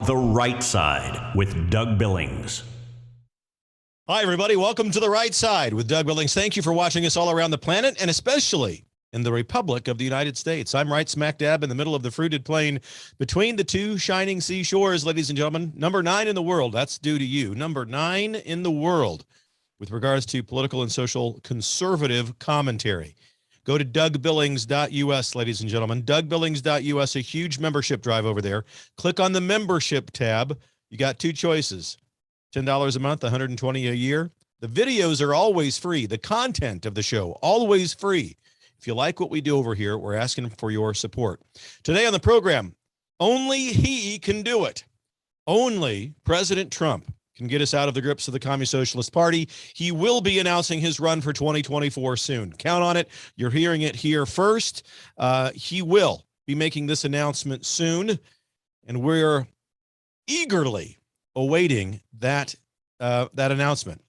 The Right Side with Doug Billings. Hi, everybody. Welcome to The Right Side with Doug Billings. Thank you for watching us all around the planet, and especially in the Republic of the United States. I'm right smack dab in the middle of the fruited plain between the two shining seashores, ladies and gentlemen. Number 9 in the world. That's due to you. Number 9 in the world with regards to political and social conservative commentary. Go to DougBillings.us, ladies and gentlemen. DougBillings.us, a huge membership drive over there. Click on the membership tab. You got two choices, $10 a month, $120 a year. The videos are always free. The content of the show, always free. If you like what we do over here, we're asking for your support. Today on the program, only he can do it. Only President Trump can get us out of the grips of the Communist Socialist Party. He will be announcing his run for 2024 soon. Count on it. You're hearing it here first. He will be making this announcement soon, and we're eagerly awaiting that announcement.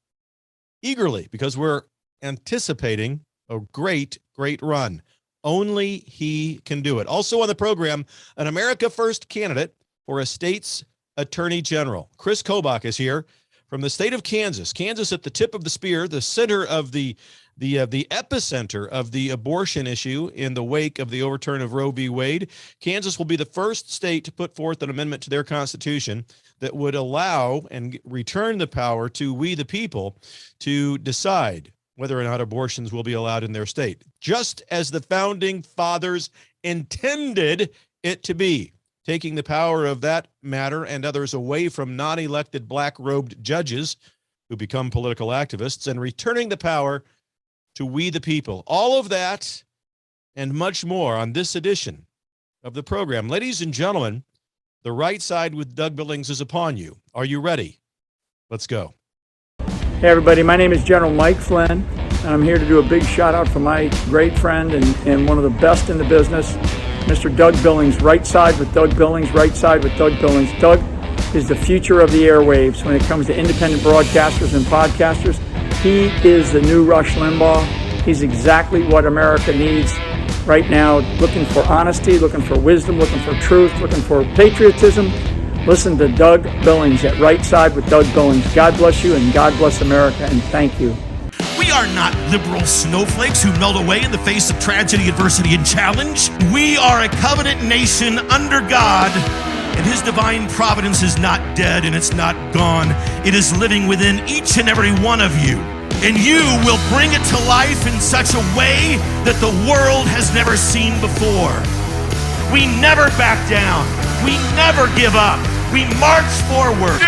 Eagerly, because we're anticipating a great run. Only he can do it. Also on the program, an America First candidate for a state's attorney general. Kris Kobach is here from the state of Kansas. Kansas at the tip of the spear, the center of the epicenter of the abortion issue in the wake of the overturn of Roe v. Wade. Kansas will be the first state to put forth an amendment to their constitution that would allow and return the power to we the people to decide whether or not abortions will be allowed in their state, just as the founding fathers intended it to be, taking the power of that matter and others away from non-elected black-robed judges who become political activists and returning the power to we the people. All of that and much more on this edition of the program. Ladies and gentlemen, The Right Side with Doug Billings is upon you. Are you ready? Let's go. Hey everybody, my name is General Mike Flynn, and I'm here to do a big shout out for my great friend and one of the best in the business, Mr. Doug Billings. Right Side with Doug Billings, Right Side with Doug Billings. Doug is the future of the airwaves when it comes to independent broadcasters and podcasters. He is the new Rush Limbaugh. He's exactly what America needs right now, looking for honesty, looking for wisdom, looking for truth, looking for patriotism. Listen to Doug Billings at Right Side with Doug Billings. God bless you and God bless America, and thank you. We are not liberal snowflakes who melt away in the face of tragedy, adversity, and challenge. We are a covenant nation under God, and His divine providence is not dead and it's not gone. It is living within each and every one of you. And you will bring it to life in such a way that the world has never seen before. We never back down. We never give up. We march forward.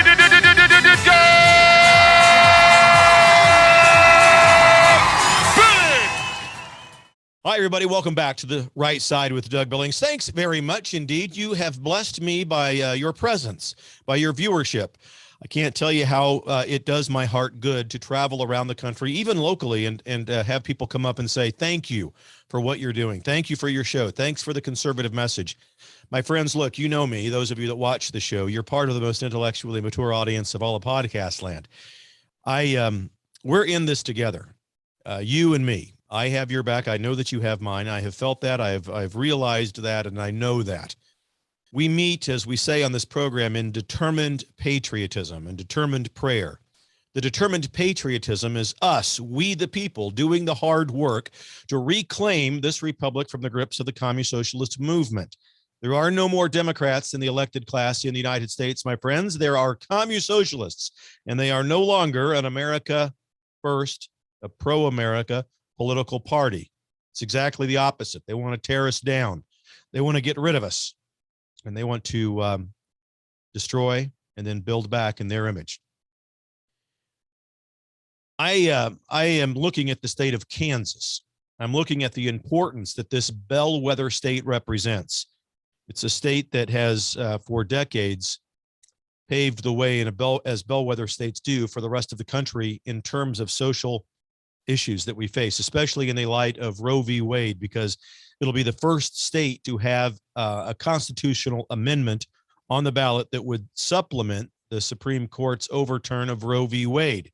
Hi, everybody. Welcome back to The Right Side with Doug Billings. Thanks very much indeed. You have blessed me by your presence, by your viewership. I can't tell you how it does my heart good to travel around the country, even locally, and have people come up and say, thank you for what you're doing. Thank you for your show. Thanks for the conservative message. My friends, look, you know me, those of you that watch the show, you're part of the most intellectually mature audience of all of podcast land. We're in this together, you and me. I have your back. I know that you have mine. I have felt that. I've realized that, and I know that. We meet, as we say on this program, in determined patriotism and determined prayer. The determined patriotism is us, we the people, doing the hard work to reclaim this republic from the grips of the Communist Socialist movement. There are no more Democrats in the elected class in the United States, my friends. There are Communist Socialists, and they are no longer an America First, a pro-America political party. It's exactly the opposite. They want to tear us down. They want to get rid of us. And they want to destroy and then build back in their image. I am looking at the state of Kansas. I'm looking at the importance that this bellwether state represents. It's a state that has, for decades, paved the way as bellwether states do for the rest of the country in terms of social issues that we face, especially in the light of Roe v. Wade, because it'll be the first state to have a constitutional amendment on the ballot that would supplement the Supreme Court's overturn of Roe v. Wade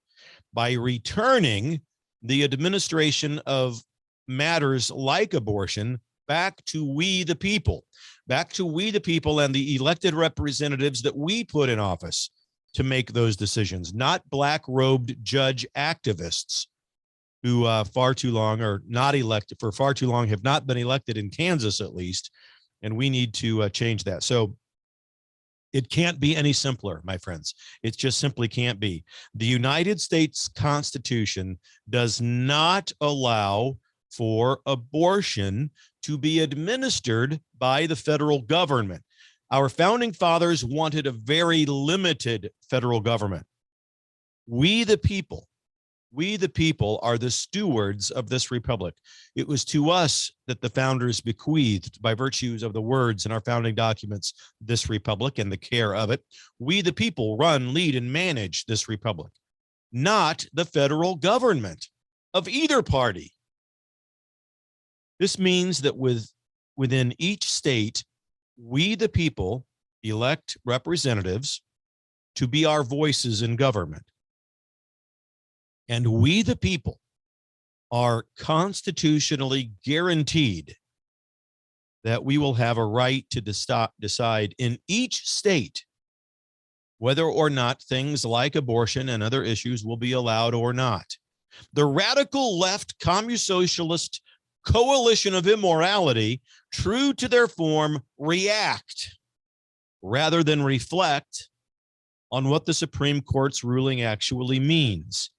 by returning the administration of matters like abortion back to we the people, back to we the people and the elected representatives that we put in office to make those decisions, not black-robed judge activists who far too long are not elected, for far too long have not been elected in Kansas at least, and we need to change that. So it can't be any simpler, my friends. It just simply can't be. The United States Constitution does not allow for abortion to be administered by the federal government. Our founding fathers wanted a very limited federal government. We the people are the stewards of this republic. It was to us that the founders bequeathed, by virtues of the words in our founding documents, this republic and the care of it. We the people run, lead, and manage this republic, not the federal government of either party. This means that within each state, we the people elect representatives to be our voices in government. And we the people are constitutionally guaranteed that we will have a right to decide in each state whether or not things like abortion and other issues will be allowed or not. The radical left communist-socialist coalition of immorality, true to their form, react rather than reflect on what the Supreme Court's ruling actually means.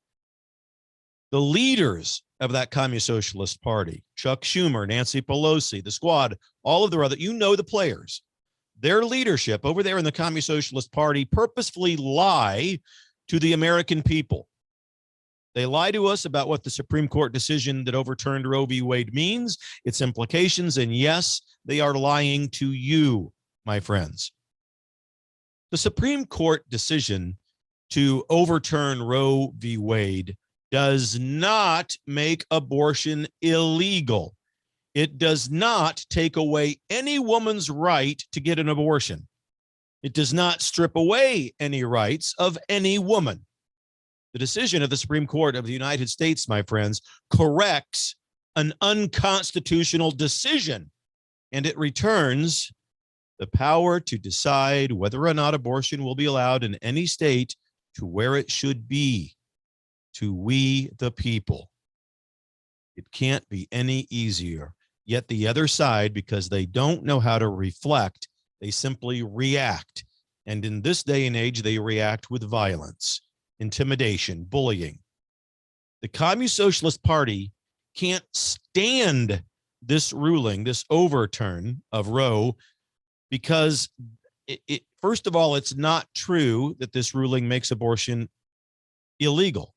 The leaders of that communist-socialist party, Chuck Schumer, Nancy Pelosi, the squad, all of the other, you know the players, their leadership over there in the communist-socialist party purposefully lie to the American people. They lie to us about what the Supreme Court decision that overturned Roe v. Wade means, its implications, and yes, they are lying to you, my friends. The Supreme Court decision to overturn Roe v. Wade does not make abortion illegal. It does not take away any woman's right to get an abortion. It does not strip away any rights of any woman. The decision of the Supreme Court of the United States, my friends, corrects an unconstitutional decision, and it returns the power to decide whether or not abortion will be allowed in any state to where it should be, to we the people. It can't be any easier. Yet the other side, because they don't know how to reflect, they simply react. And in this day and age, they react with violence, intimidation, bullying. The Communist Socialist Party can't stand this ruling, this overturn of Roe, because first of all, it's not true that this ruling makes abortion illegal.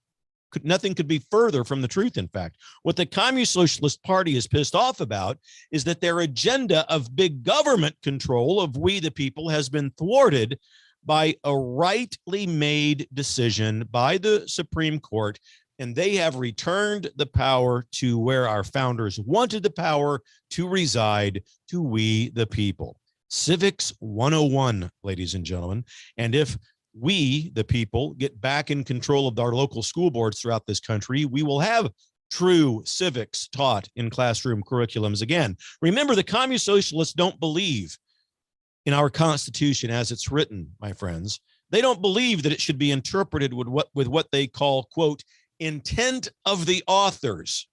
Nothing could be further from the truth, in fact. What the Communist Socialist Party is pissed off about is that their agenda of big government control of we the people has been thwarted by a rightly made decision by the Supreme Court, and they have returned the power to where our founders wanted the power to reside, to we the people. Civics 101, ladies and gentlemen. And if we, the people, get back in control of our local school boards throughout this country, we will have true civics taught in classroom curriculums again. Remember, the Communist Socialists don't believe in our Constitution as it's written, my friends. They don't believe that it should be interpreted with what they call, quote, intent of the authors.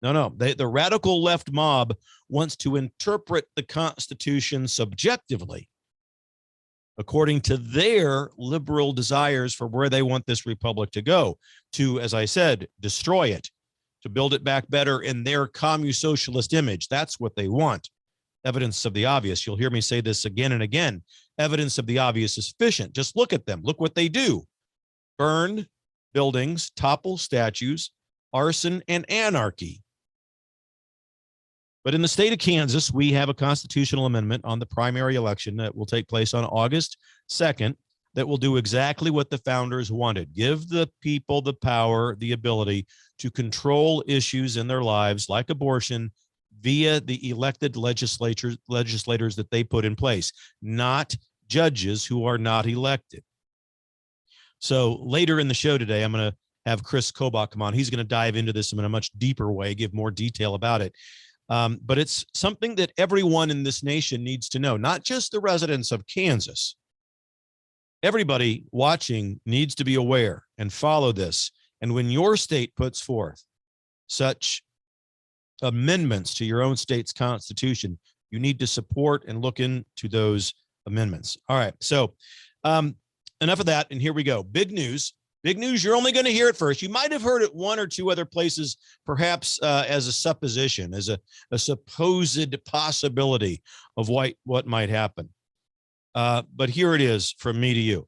No, the radical left mob wants to interpret the Constitution subjectively, according to their liberal desires for where they want this republic to go, to, as I said, destroy it, to build it back better in their communist socialist image. That's what they want. Evidence of the obvious. You'll hear me say this again and again. Evidence of the obvious is sufficient. Just look at them. Look what they do. Burn buildings, topple statues, arson, and anarchy. But in the state of Kansas, we have a constitutional amendment on the primary election that will take place on August 2nd that will do exactly what the founders wanted. Give the people the power, the ability to control issues in their lives like abortion via the elected legislators that they put in place, not judges who are not elected. So later in the show today, I'm going to have Kris Kobach come on. He's going to dive into this in a much deeper way, give more detail about it. But it's something that everyone in this nation needs to know, not just the residents of Kansas. Everybody watching needs to be aware and follow this. And when your state puts forth such amendments to your own state's constitution, you need to support and look into those amendments. All right. So enough of that. And here we go. Big news. Big news. You're only going to hear it first. You might have heard it one or two other places, perhaps as a supposition, as a supposed possibility of what might happen. But here it is from me to you.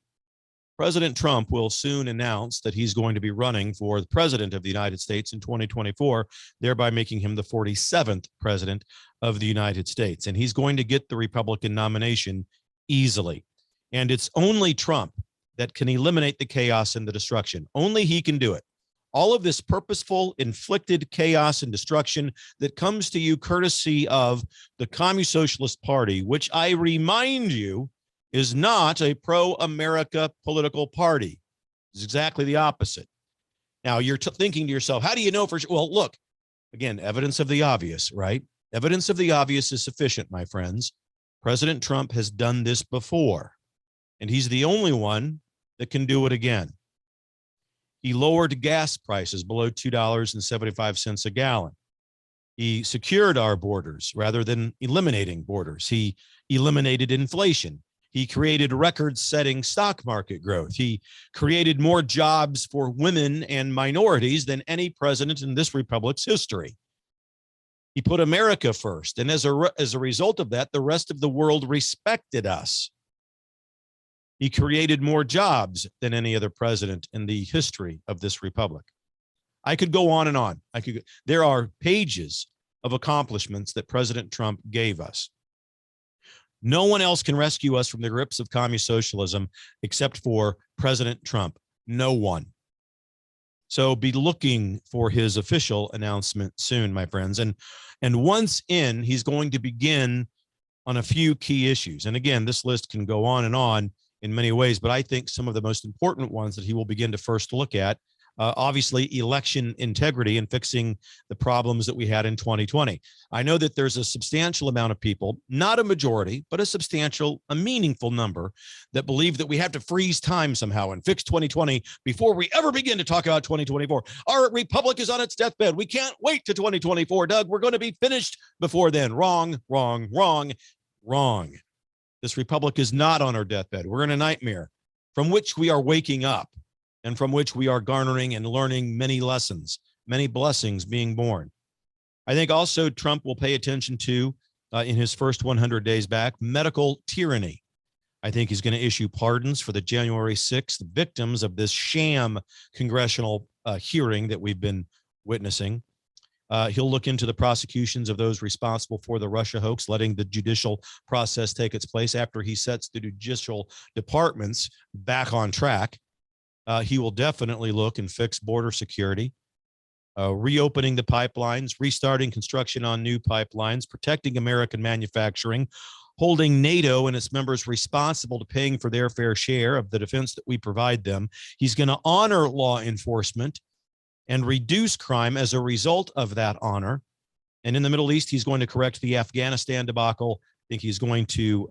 President Trump will soon announce that he's going to be running for the president of the United States in 2024, thereby making him the 47th president of the United States. And he's going to get the Republican nomination easily. And it's only Trump that can eliminate the chaos and the destruction. Only he can do it. All of this purposeful, inflicted chaos and destruction that comes to you courtesy of the Communist Socialist Party, which I remind you is not a pro-America political party. It's exactly the opposite. Now, you're thinking to yourself, how do you know for sure? Well, look, again, evidence of the obvious, right? Evidence of the obvious is sufficient, my friends. President Trump has done this before, and he's the only one that can do it again. He lowered gas prices below $2.75 a gallon. He secured our borders rather than eliminating borders. He eliminated inflation. He created record-setting stock market growth. He created more jobs for women and minorities than any president in this republic's history. He put America first, and as a result of that, the rest of the world respected us. He created more jobs than any other president in the history of this republic. I could go on and on. There are pages of accomplishments that President Trump gave us. No one else can rescue us from the grips of communist socialism except for President Trump. No one. So be looking for his official announcement soon, my friends. And once in, he's going to begin on a few key issues. And again, this list can go on and on in many ways, but I think some of the most important ones that he will begin to first look at, obviously election integrity and fixing the problems that we had in 2020. I know that there's a substantial amount of people, not a majority, but a meaningful number that believe that we have to freeze time somehow and fix 2020 before we ever begin to talk about 2024. Our republic is on its deathbed. We can't wait to 2024, Doug. We're going to be finished before then. Wrong, wrong, wrong, wrong. This republic is not on our deathbed. We're in a nightmare from which we are waking up, and from which we are garnering and learning many lessons, many blessings being born. I think also Trump will pay attention to, in his first 100 days back, medical tyranny. I think he's going to issue pardons for the January 6th victims of this sham congressional hearing that we've been witnessing. He'll look into the prosecutions of those responsible for the Russia hoax, letting the judicial process take its place after he sets the judicial departments back on track. He will definitely look and fix border security, reopening the pipelines, restarting construction on new pipelines, protecting American manufacturing, holding NATO and its members responsible to paying for their fair share of the defense that we provide them. He's going to honor law enforcement and reduce crime as a result of that honor. And in the Middle East, he's going to correct the Afghanistan debacle. I think he's going to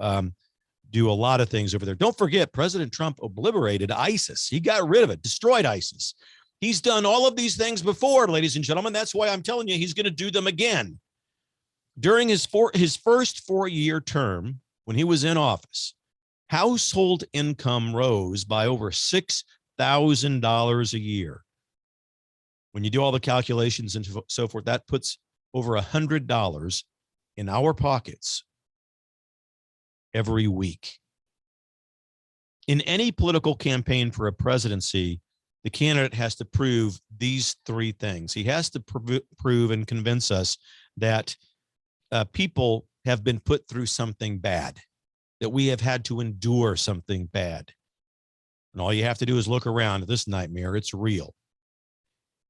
do a lot of things over there. Don't forget, President Trump obliterated ISIS. He got rid of it, destroyed ISIS. He's done all of these things before, ladies and gentlemen. That's why I'm telling you he's going to do them again. During his first four-year term, when he was in office, household income rose by over $6,000 a year. When you do all the calculations and so forth, that puts over $100 in our pockets every week. In any political campaign for a presidency, the candidate has to prove these three things. He has to prove and convince us that people have been put through something bad, that we have had to endure something bad. And all you have to do is look around at this nightmare. It's real.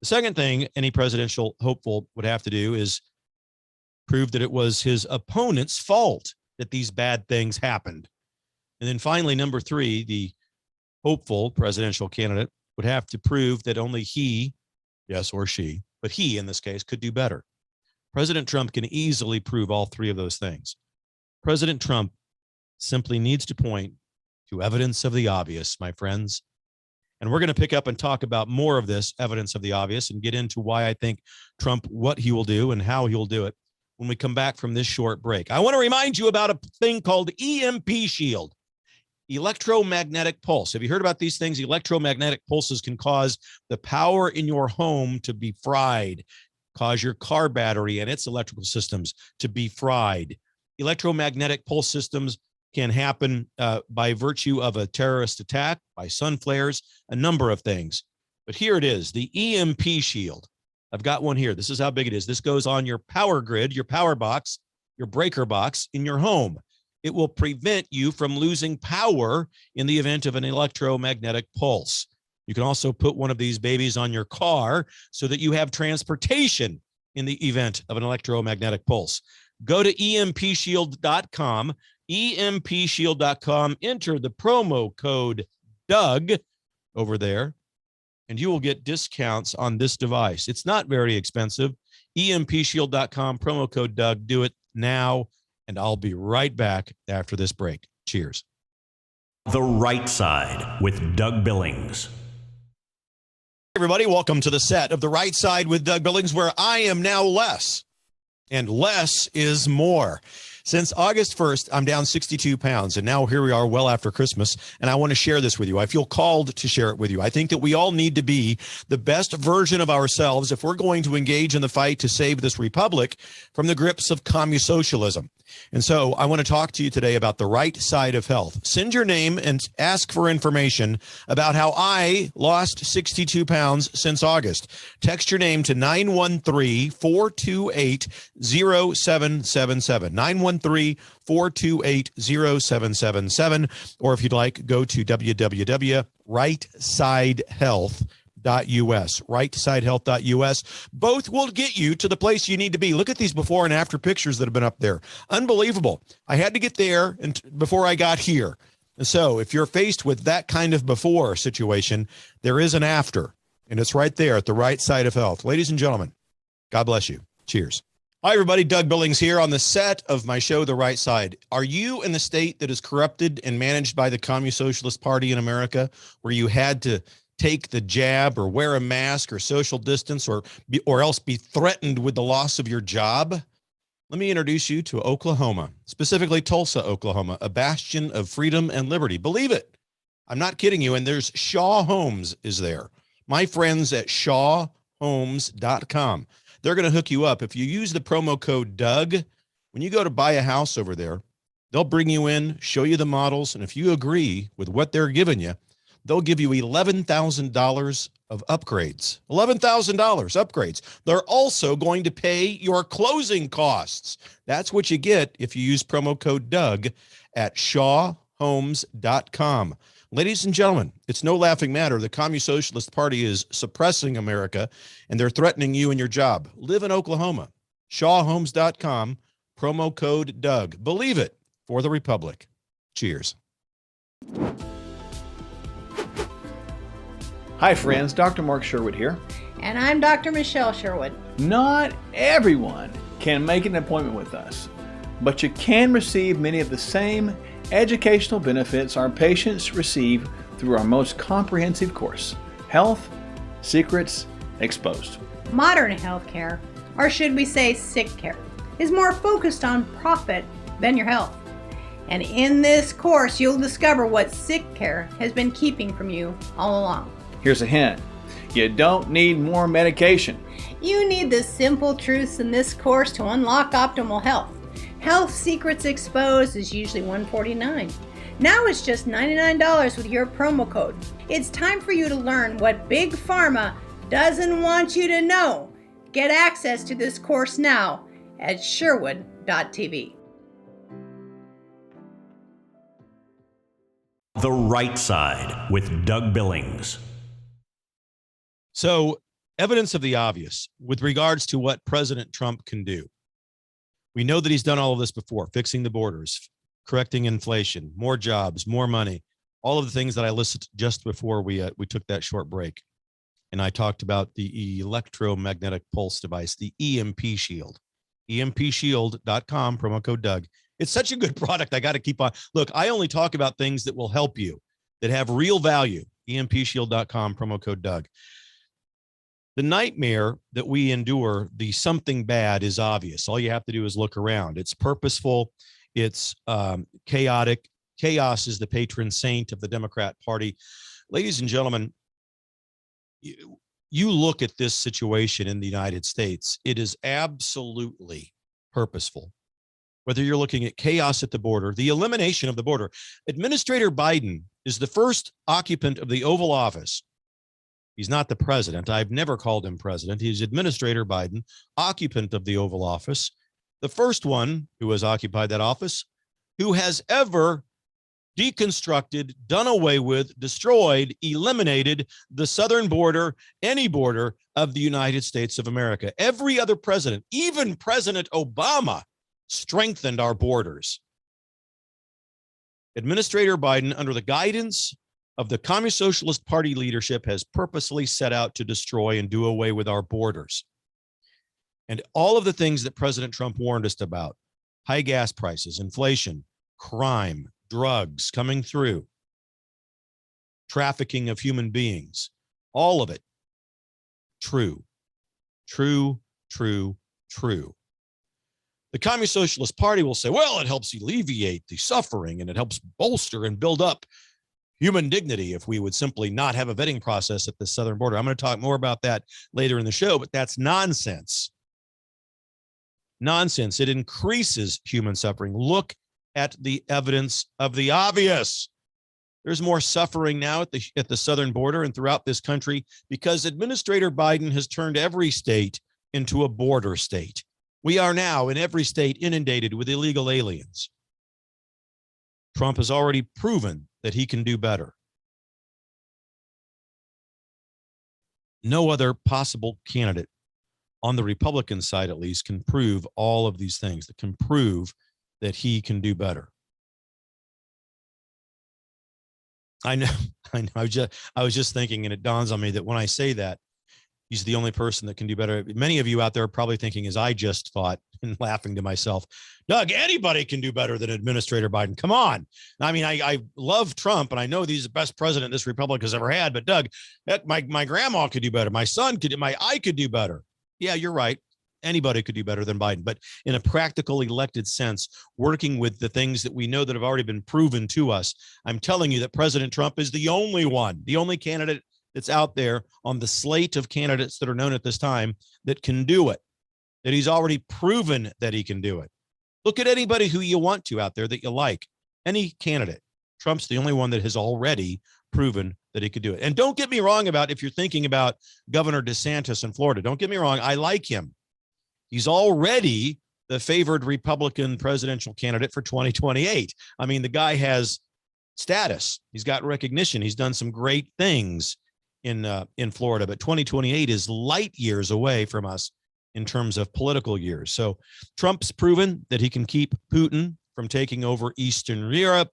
The second thing any presidential hopeful would have to do is prove that it was his opponent's fault that these bad things happened. And then finally, number three, the hopeful presidential candidate would have to prove that only he, yes, or she, but he in this case, could do better. President Trump can easily prove all three of those things. President Trump simply needs to point to evidence of the obvious, my friends. And we're going to pick up and talk about more of this evidence of the obvious and get into why I think Trump, what he will do and how he will do it when we come back from this short break. I want to remind you about a thing called EMP Shield, electromagnetic pulse. Have you heard about these things? Electromagnetic pulses can cause the power in your home to be fried, cause your car battery and its electrical systems to be fried. Electromagnetic pulse systems can happen by virtue of a terrorist attack, by sun flares, a number of things. But here it is, the EMP Shield. I've got one here. This is how big it is. This goes on your power grid, your power box, your breaker box in your home. It will prevent you from losing power in the event of an electromagnetic pulse. You can also put one of these babies on your car so that you have transportation in the event of an electromagnetic pulse. Go to empshield.com, empshield.com, enter the promo code Doug over there, and you will get discounts on this device. It's not very expensive. empshield.com, promo code Doug. Do it now, and I'll be right back after this break. Cheers. The Right Side with Doug Billings. Everybody, welcome to the set of The Right Side with Doug Billings, where I am now less, and less is more. Since August 1st, I'm down 62 pounds, and now here we are well after Christmas, and I want to share this with you. I feel called to share it with you. I think that we all need to be the best version of ourselves if we're going to engage in the fight to save this republic from the grips of communism. And so I want to talk to you today about the right side of health. Send your name and ask for information about how I lost 62 pounds since August. Text your name to 913-428-0777. 913-428-0777. Or if you'd like, go to www.rightsidehealth.us. rightsidehealth.us. Both will get you to the place you need to be. Look at these before and after pictures that have been up there. Unbelievable. I had to get there before I got here. And so if you're faced with that kind of before situation, there is an after, and it's right there at the right side of health. Ladies and gentlemen, God bless you. Cheers. Hi, everybody. Doug Billings here on the set of my show, The Right Side. Are you in the state that is corrupted and managed by the Communist Socialist Party in America, where you had to take the jab or wear a mask or social distance or else be threatened with the loss of your job? Let me introduce you to Oklahoma, specifically Tulsa, Oklahoma, a bastion of freedom and liberty. Believe it. I'm not kidding you. And there's Shaw Homes is there. My friends at shawhomes.com. They're going to hook you up. If you use the promo code Doug, when you go to buy a house over there, they'll bring you in, show you the models. And if you agree with what they're giving you, they'll give you $11,000 of upgrades. $11,000 upgrades. They're also going to pay your closing costs. That's what you get if you use promo code Doug at shawhomes.com. Ladies and gentlemen, it's no laughing matter. The Communist Socialist Party is suppressing America, and they're threatening you and your job. Live in Oklahoma. shawhomes.com, promo code Doug. Believe it for the Republic. Cheers. Hi friends, Dr. Mark Sherwood here. And I'm Dr. Michelle Sherwood. Not everyone can make an appointment with us, but you can receive many of the same educational benefits our patients receive through our most comprehensive course, Health Secrets Exposed. Modern healthcare, or should we say sick care, is more focused on profit than your health. And in this course, you'll discover what sick care has been keeping from you all along. Here's a hint. You don't need more medication. You need the simple truths in this course to unlock optimal health. Health Secrets Exposed is usually $149. Now it's just $99 with your promo code. It's time for you to learn what Big Pharma doesn't want you to know. Get access to this course now at sherwood.tv. The Right Side with Doug Billings. So, evidence of the obvious with regards to what President Trump can do. We know that he's done all of this before, fixing the borders, correcting inflation, more jobs, more money, all of the things that I listed just before we took that short break. And I talked about the electromagnetic pulse device, the EMP shield. EMPshield.com, promo code Doug. It's such a good product. I got to keep on. Look, I only talk about things that will help you, that have real value. EMPshield.com, promo code Doug. The nightmare that we endure, the something bad, is obvious. All you have to do is look around. It's purposeful. It's chaotic. Chaos is the patron saint of the Democrat Party. Ladies and gentlemen, you look at this situation in the United States, it is absolutely purposeful. Whether you're looking at chaos at the border, the elimination of the border. Administrator Biden is the first occupant of the Oval Office. He's not the president. I've never called him president. He's Administrator Biden, occupant of the Oval Office, the first one who has occupied that office, who has ever deconstructed, done away with, destroyed, eliminated the southern border, any border of the United States of America. Every other president, even President Obama, strengthened our borders. Administrator Biden, under the guidance of the Communist Socialist Party leadership, has purposely set out to destroy and do away with our borders. And all of the things that President Trump warned us about, high gas prices, inflation, crime, drugs coming through, trafficking of human beings, all of it, true, true, true, true. The Communist Socialist Party will say, well, it helps alleviate the suffering and it helps bolster and build up human dignity if we would simply not have a vetting process at the southern border. I'm going to talk more about that later in the show, but that's nonsense. Nonsense. It increases human suffering. Look at the evidence of the obvious. There's more suffering now at the southern border and throughout this country because Administrator Biden has turned every state into a border state. We are now in every state inundated with illegal aliens. Trump has already proven that he can do better. No other possible candidate on the Republican side, at least, can prove all of these things, that can prove that he can do better. I know. I was just thinking, and it dawns on me that when I say that, he's the only person that can do better. Many of you out there are probably thinking, as I just thought, and laughing to myself, Doug, anybody can do better than Administrator Biden. Come on. I mean, I love Trump, and I know he's the best president this republic has ever had. But Doug, heck, my grandma could do better. My son could. I could do better. Yeah, you're right. Anybody could do better than Biden. But in a practical elected sense, working with the things that we know that have already been proven to us, I'm telling you that President Trump is the only one, the only candidate that's out there on the slate of candidates that are known at this time that can do it, that he's already proven that he can do it. Look at anybody who you want to out there that you like, any candidate. Trump's the only one that has already proven that he could do it. And don't get me wrong about, if you're thinking about Governor DeSantis in Florida, don't get me wrong. I like him. He's already the favored Republican presidential candidate for 2028. I mean, the guy has status. He's got recognition. He's done some great things in Florida, but 2028 is light years away from us in terms of political years. So Trump's proven that he can keep Putin from taking over Eastern Europe,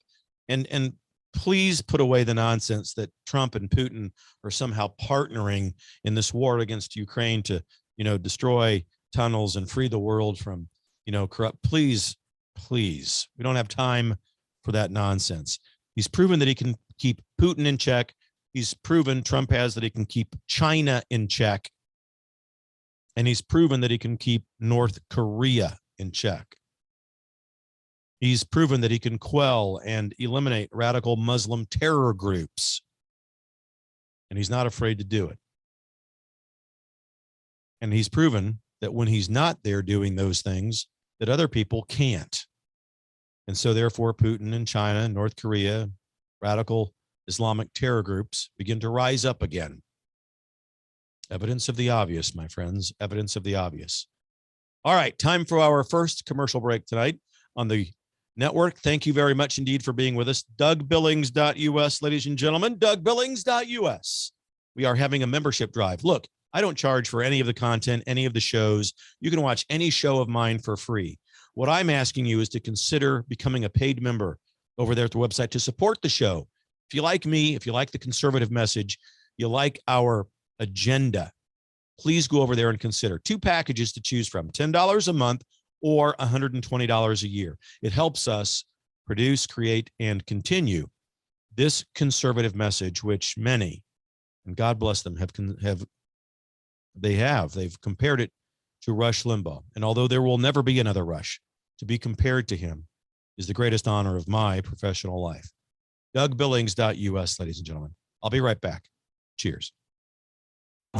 and please put away the nonsense that Trump and Putin are somehow partnering in this war against Ukraine to, destroy tunnels and free the world from, corrupt. Please, we don't have time for that nonsense. He's proven that he can keep Putin in check. He's proven, Trump has, that he can keep China in check. And he's proven that he can keep North Korea in check. He's proven that he can quell and eliminate radical Muslim terror groups. And he's not afraid to do it. And he's proven that when he's not there doing those things, that other people can't. And so therefore, Putin and China and North Korea, radical Islamic terror groups, begin to rise up again. Evidence of the obvious, my friends, evidence of the obvious. All right, time for our first commercial break tonight on the network. Thank you very much indeed for being with us. DougBillings.us, ladies and gentlemen, DougBillings.us. We are having a membership drive. Look, I don't charge for any of the content, any of the shows. You can watch any show of mine for free. What I'm asking you is to consider becoming a paid member over there at the website to support the show. If you like me, if you like the conservative message, you like our agenda, please go over there and consider 2 packages to choose from, $10 a month or $120 a year. It helps us produce, create, and continue this conservative message, which many, and God bless them, they've compared it to Rush Limbaugh. And although there will never be another Rush, to be compared to him is the greatest honor of my professional life. DougBillings.us, ladies and gentlemen. I'll be right back. Cheers.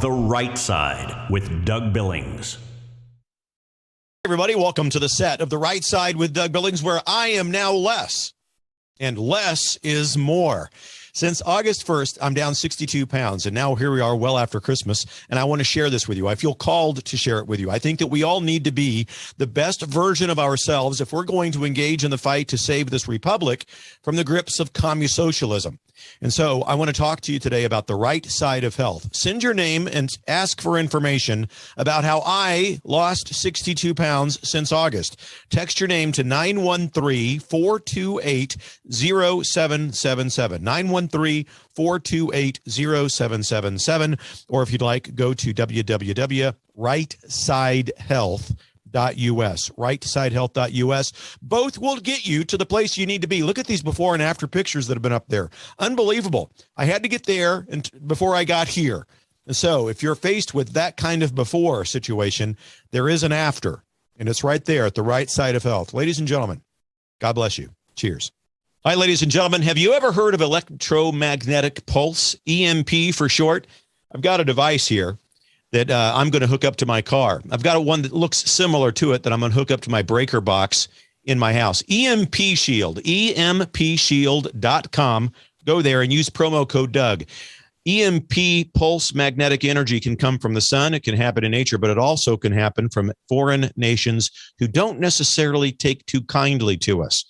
The Right Side with Doug Billings. Everybody, welcome to the set of The Right Side with Doug Billings, where I am now less, and less is more. Since August 1st, I'm down 62 pounds, and now here we are well after Christmas, and I want to share this with you. I feel called to share it with you. I think that we all need to be the best version of ourselves if we're going to engage in the fight to save this republic from the grips of communisocialism. And so I want to talk to you today about the right side of health. Send your name and ask for information about how I lost 62 pounds since August. Text your name to 913-428-0777. 913-428-0777. Or if you'd like, go to www.rightsidehealth.us. rightsidehealth.us. Both will get you to the place you need to be. Look at these before and after pictures that have been up there. Unbelievable. I had to get there before I got here. And so if you're faced with that kind of before situation, there is an after, and it's right there at the right side of health. Ladies and gentlemen, God bless you. Cheers. Hi, ladies and gentlemen. Have you ever heard of electromagnetic pulse, EMP for short? I've got a device here that I'm going to hook up to my car. I've got one that looks similar to it that I'm going to hook up to my breaker box in my house. EMP Shield, EMPshield.com. Go there and use promo code Doug. EMP pulse magnetic energy can come from the sun. It can happen in nature, but it also can happen from foreign nations who don't necessarily take too kindly to us.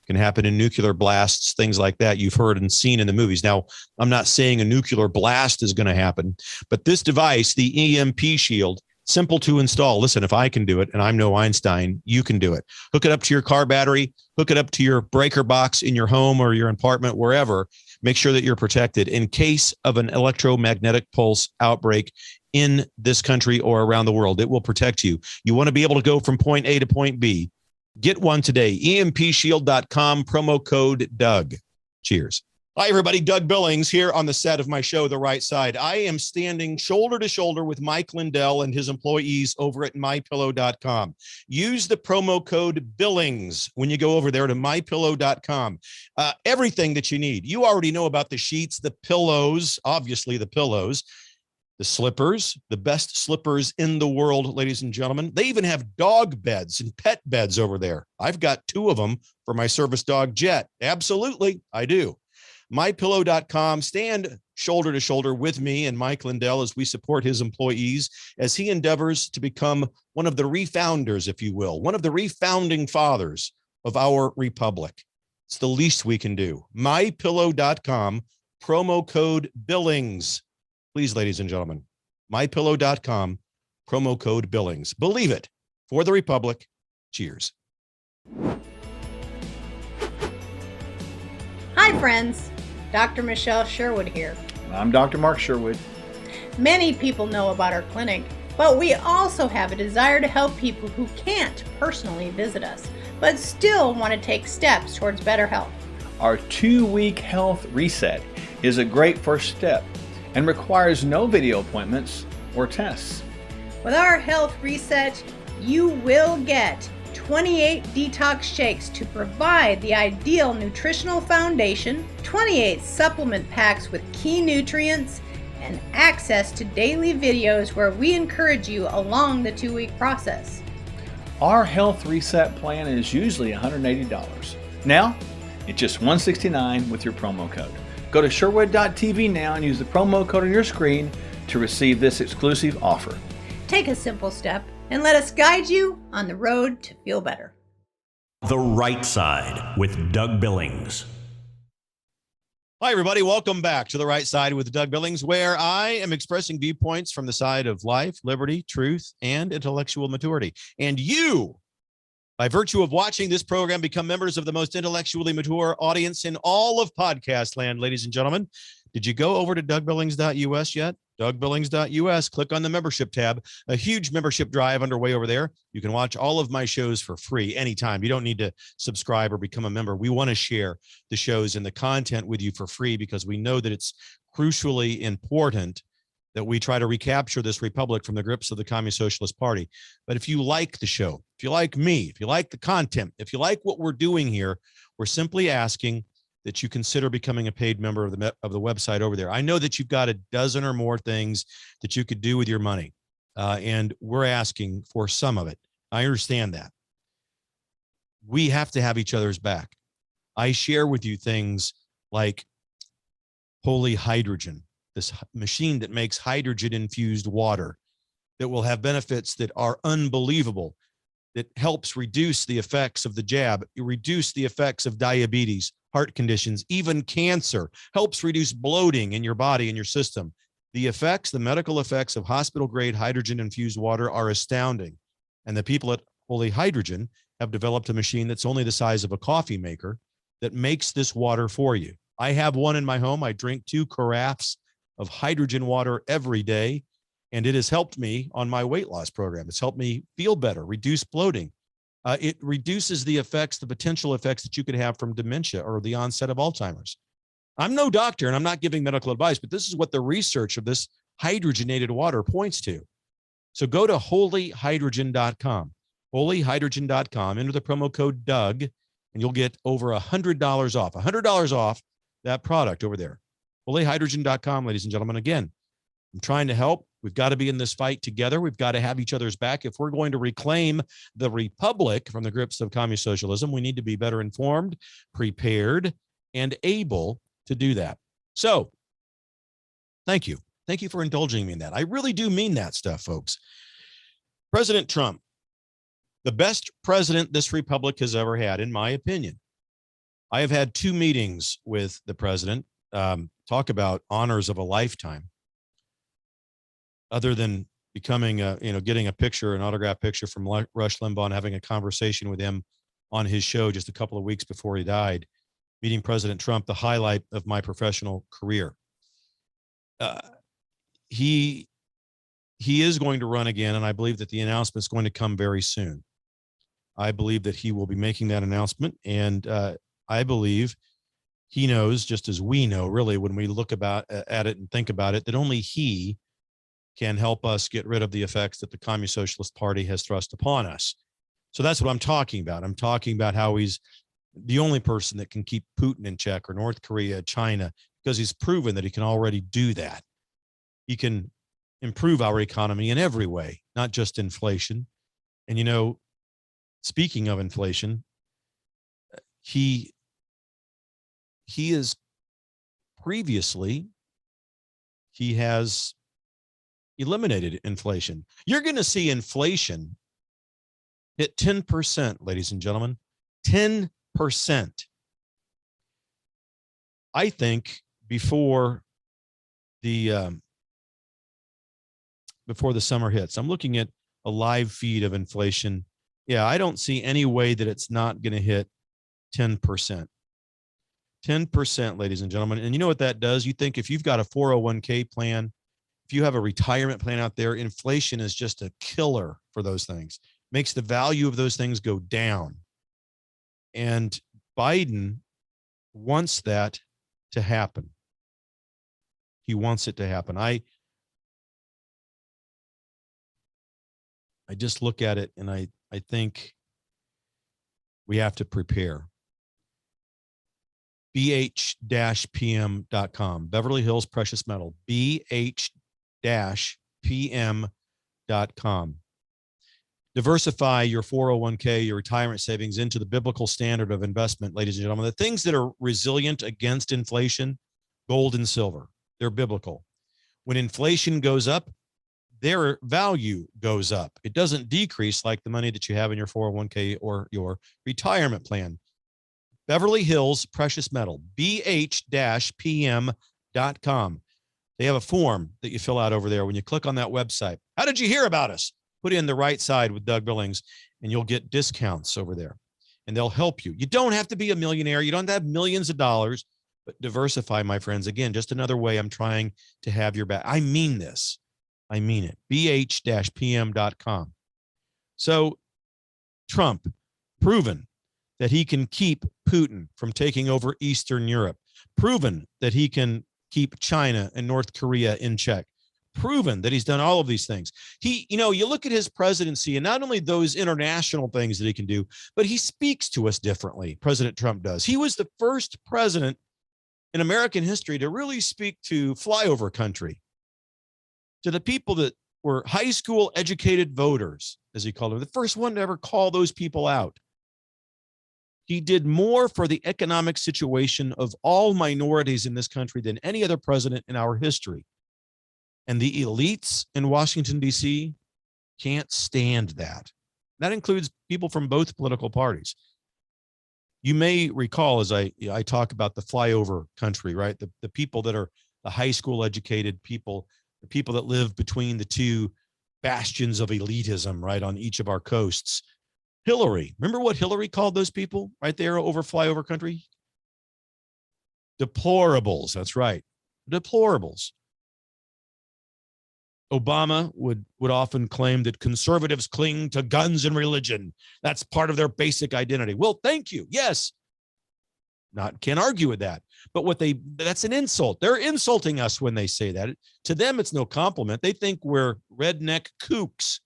Can happen in nuclear blasts, things like that you've heard and seen in the movies. Now, I'm not saying a nuclear blast is going to happen, but this device, the EMP Shield, simple to install. Listen, if I can do it, and I'm no Einstein, you can do it. Hook it up to your car battery, hook it up to your breaker box in your home or your apartment, wherever. Make sure that you're protected in case of an electromagnetic pulse outbreak in this country or around the world. It will protect you. You want to be able to go from point A to point B. Get one today. EMPshield.com, promo code Doug. Cheers. Hi, everybody. Doug Billings here on the set of my show, The Right Side. I am standing shoulder to shoulder with Mike Lindell and his employees over at mypillow.com. Use the promo code Billings when you go over there to mypillow.com. Everything that you need. You already know about the sheets, the pillows, obviously the pillows, the slippers, the best slippers in the world, ladies and gentlemen. They even have dog beds and pet beds over there. I've got 2 of them for my service dog, Jet. Absolutely, I do. MyPillow.com. Stand shoulder to shoulder with me and Mike Lindell as we support his employees as he endeavors to become one of the refounders, if you will, one of the refounding fathers of our republic. It's the least we can do. MyPillow.com, promo code Billings. Please, ladies and gentlemen, mypillow.com, promo code Billings. Believe it, for the Republic. Cheers. Hi, friends. Dr. Michelle Sherwood here. I'm Dr. Mark Sherwood. Many people know about our clinic, but we also have a desire to help people who can't personally visit us, but still want to take steps towards better health. Our 2-week health reset is a great first step and requires no video appointments or tests. With our health reset, you will get 28 detox shakes to provide the ideal nutritional foundation, 28 supplement packs with key nutrients, and access to daily videos where we encourage you along the 2-week process. Our health reset plan is usually $180. Now, it's just $169 with your promo code. Go to Sherwood.tv now and use the promo code on your screen to receive this exclusive offer. Take a simple step and let us guide you on the road to feel better. The Right Side with Doug Billings. Hi, everybody. Welcome back to The Right Side with Doug Billings, where I am expressing viewpoints from the side of life, liberty, truth, and intellectual maturity. And you By virtue of watching this program, become members of the most intellectually mature audience in all of podcast land, ladies and gentlemen. Did you go over to DougBillings.us yet? DougBillings.us. Click on the membership tab. A huge membership drive underway over there. You can watch all of my shows for free anytime. You don't need to subscribe or become a member. We want to share the shows and the content with you for free because we know that it's crucially important that we try to recapture this republic from the grips of the Communist Socialist Party. But if you like the show, if you like me, if you like the content, if you like what we're doing here, we're simply asking that you consider becoming a paid member of the website over there. I know that you've got a dozen or more things that you could do with your money, and we're asking for some of it. I understand that. We have to have each other's back. I share with you things like Holy Hydrogen, this machine that makes hydrogen-infused water that will have benefits that are unbelievable, that helps reduce the effects of the jab, reduce the effects of diabetes, heart conditions, even cancer, helps reduce bloating in your body and your system. The effects, the medical effects of hospital-grade hydrogen-infused water are astounding. And the people at Holy Hydrogen have developed a machine that's only the size of a coffee maker that makes this water for you. I have one in my home. I drink 2 carafes of hydrogen water every day, and it has helped me on my weight loss program. It's helped me feel better, reduce bloating. It reduces the effects, the potential effects that you could have from dementia or the onset of Alzheimer's. I'm no doctor and I'm not giving medical advice, but this is what the research of this hydrogenated water points to. So go to holyhydrogen.com, holyhydrogen.com, enter the promo code Doug, and you'll get over $100 off that product over there. holyhydrogen.com, ladies and gentlemen. Again, I'm trying to help. We've got to be in this fight together. We've got to have each other's back. If we're going to reclaim the republic from the grips of communist socialism, we need to be better informed, prepared, and able to do that. So thank you. Thank you for indulging me in that. I really do mean that stuff, folks. President Trump, the best president this republic has ever had, in my opinion. I have had 2 meetings with the president. Talk about honors of a lifetime. Other than becoming getting a picture, an autographed picture from Rush Limbaugh and having a conversation with him on his show just a couple of weeks before he died, meeting President Trump, the highlight of my professional career. He is going to run again, and I believe that the announcement is going to come very soon. I believe that he will be making that announcement, and I believe he knows, just as we know, really, when we look at it and think about it, that only he can help us get rid of the effects that the Communist Socialist Party has thrust upon us. So that's what I'm talking about. I'm talking about how he's the only person that can keep Putin in check, or North Korea, China, because he's proven that he can already do that. He can improve our economy in every way, not just inflation. And, speaking of inflation, he is previously, he has eliminated inflation. You're going to see inflation hit 10%, ladies and gentlemen, 10%. I think before the summer hits. I'm looking at a live feed of inflation. Yeah, I don't see any way that it's not going to hit 10%. 10%, ladies and gentlemen. And you know what that does? You think if you've got a 401k plan, if you have a retirement plan out there, inflation is just a killer for those things. Makes the value of those things go down. And Biden wants that to happen. He wants it to happen. I just look at it and I think we have to prepare. BH-PM.com, Beverly Hills Precious Metal, BH-PM.com. Diversify your 401k, your retirement savings into the biblical standard of investment, ladies and gentlemen. The things that are resilient against inflation, gold and silver, they're biblical. When inflation goes up, their value goes up. It doesn't decrease like the money that you have in your 401k or your retirement plan. Beverly Hills Precious Metal, BH-PM.com. They have a form that you fill out over there when you click on that website. How did you hear about us? Put in the right side with Doug Billings, and you'll get discounts over there, and they'll help you. You don't have to be a millionaire. You don't have to have millions of dollars, but diversify, my friends. Again, just another way I'm trying to have your back. I mean this. I mean it. bh-pm.com. So Trump, proven that he can keep Putin from taking over Eastern Europe, proven that he can keep China and North Korea in check, proven that he's done all of these things. You look at his presidency and not only those international things that he can do, but he speaks to us differently. President Trump does. He was the first president in American history to really speak to flyover country, to the people that were high school educated voters, as he called them, the first one to ever call those people out. He did more for the economic situation of all minorities in this country than any other president in our history. And the elites in Washington, D.C. can't stand that. That includes people from both political parties. You may recall, as I talk about the flyover country, right? The people that are the high school educated people, the people that live between the two bastions of elitism, right, on each of our coasts. Hillary, remember what Hillary called those people right there over flyover country? Deplorables. That's right. Deplorables. Obama would often claim that conservatives cling to guns and religion. That's part of their basic identity. Well, thank you. Yes. Can't argue with that. But that's an insult. They're insulting us when they say that. To them, it's no compliment. They think we're redneck kooks.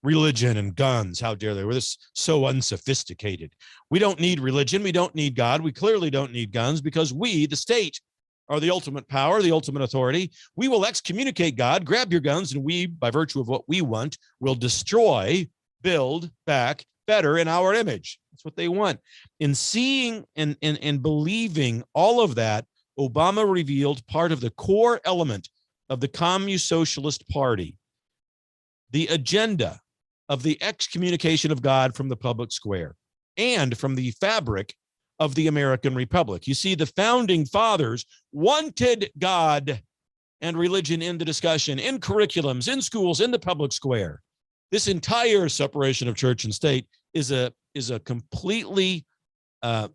Religion and guns, how dare they? We're so unsophisticated. We don't need religion. We don't need God. We clearly don't need guns because we, the state, are the ultimate power, the ultimate authority. We will excommunicate God, grab your guns, and we, by virtue of what we want, will destroy, build back better in our image. That's what they want. In seeing and believing all of that, Obama revealed part of the core element of the Communist Socialist Party, the agenda of the excommunication of God from the public square and from the fabric of the American Republic. You see, the founding fathers wanted God and religion in the discussion, in curriculums, in schools, in the public square. This entire separation of church and state is a completely,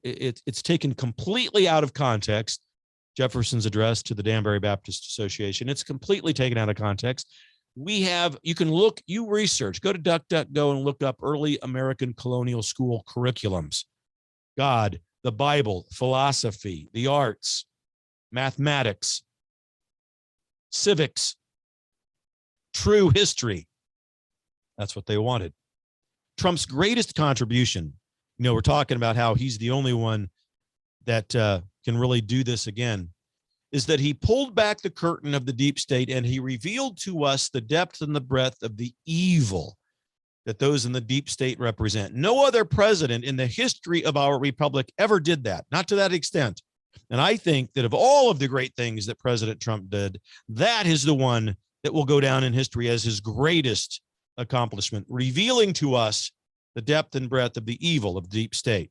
it's taken completely out of context. Jefferson's address to the Danbury Baptist Association, it's completely taken out of context. You research, go to DuckDuckGo and look up early American colonial school curriculums. God, the Bible, philosophy, the arts, mathematics, civics, true history. That's what they wanted. Trump's greatest contribution, we're talking about how he's the only one that can really do this again, is that he pulled back the curtain of the deep state and he revealed to us the depth and the breadth of the evil that those in the deep state represent. No other president in the history of our republic ever did that, not to that extent. And I think that of all of the great things that President Trump did, that is the one that will go down in history as his greatest accomplishment, revealing to us the depth and breadth of the evil of the deep state.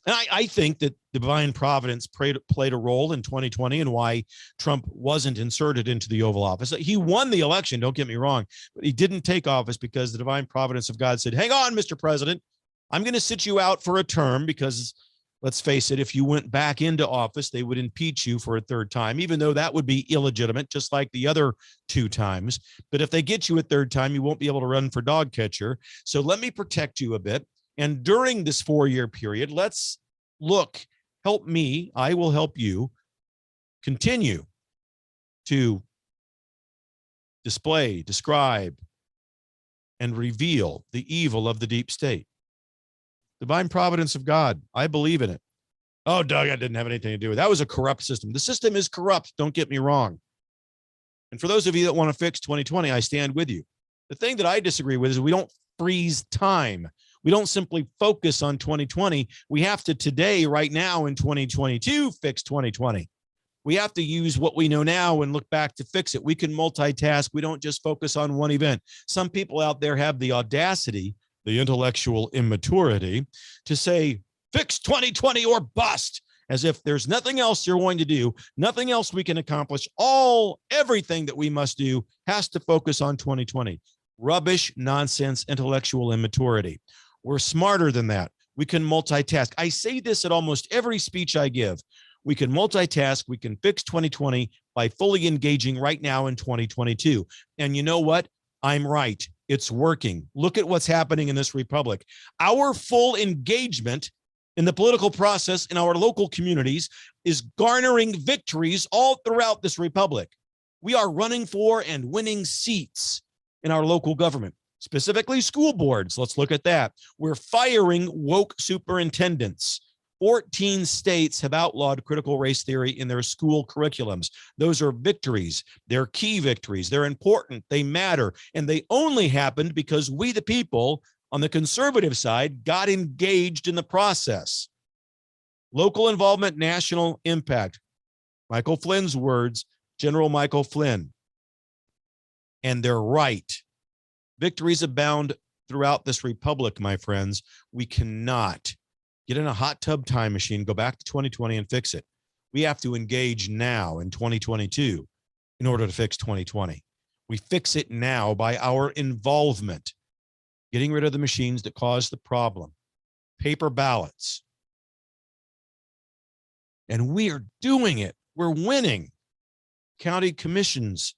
And I think that divine providence played a role in 2020 and why Trump wasn't inserted into the Oval Office. He won the election, don't get me wrong, but he didn't take office because the divine providence of God said, hang on, Mr. President, I'm going to sit you out for a term because, let's face it, if you went back into office, they would impeach you for a third time, even though that would be illegitimate, just like the other 2 times. But if they get you a third time, you won't be able to run for dog catcher. So let me protect you a bit. And during this 4-year period, let's help me, I will help you continue to display, describe, and reveal the evil of the deep state. Divine providence of God. I believe in it. Oh, Doug, I didn't have anything to do with it. That was a corrupt system. The system is corrupt. Don't get me wrong. And for those of you that want to fix 2020, I stand with you. The thing that I disagree with is we don't freeze time. We don't simply focus on 2020. We have to today, right now in 2022, fix 2020. We have to use what we know now and look back to fix it. We can multitask. We don't just focus on one event. Some people out there have the audacity, the intellectual immaturity to say, fix 2020 or bust, as if there's nothing else you're going to do, nothing else we can accomplish. Everything that we must do has to focus on 2020. Rubbish, nonsense, intellectual immaturity. We're smarter than that. We can multitask. I say this at almost every speech I give. We can multitask. We can fix 2020 by fully engaging right now in 2022. And you know what? I'm right. It's working. Look at what's happening in this republic. Our full engagement in the political process in our local communities is garnering victories all throughout this republic. We are running for and winning seats in our local government, specifically school boards. Let's look at that. We're firing woke superintendents. 14 states have outlawed critical race theory in their school curriculums. Those are victories. They're key victories. They're important. They matter. And they only happened because we, the people on the conservative side, got engaged in the process. Local involvement, national impact. Michael Flynn's words, General Michael Flynn. And they're right. Victories abound throughout this republic, my friends. We cannot get in a hot tub time machine, go back to 2020 and fix it. We have to engage now in 2022 in order to fix 2020. We fix it now by our involvement, getting rid of the machines that caused the problem, paper ballots. And we are doing it. We're winning. County commissions,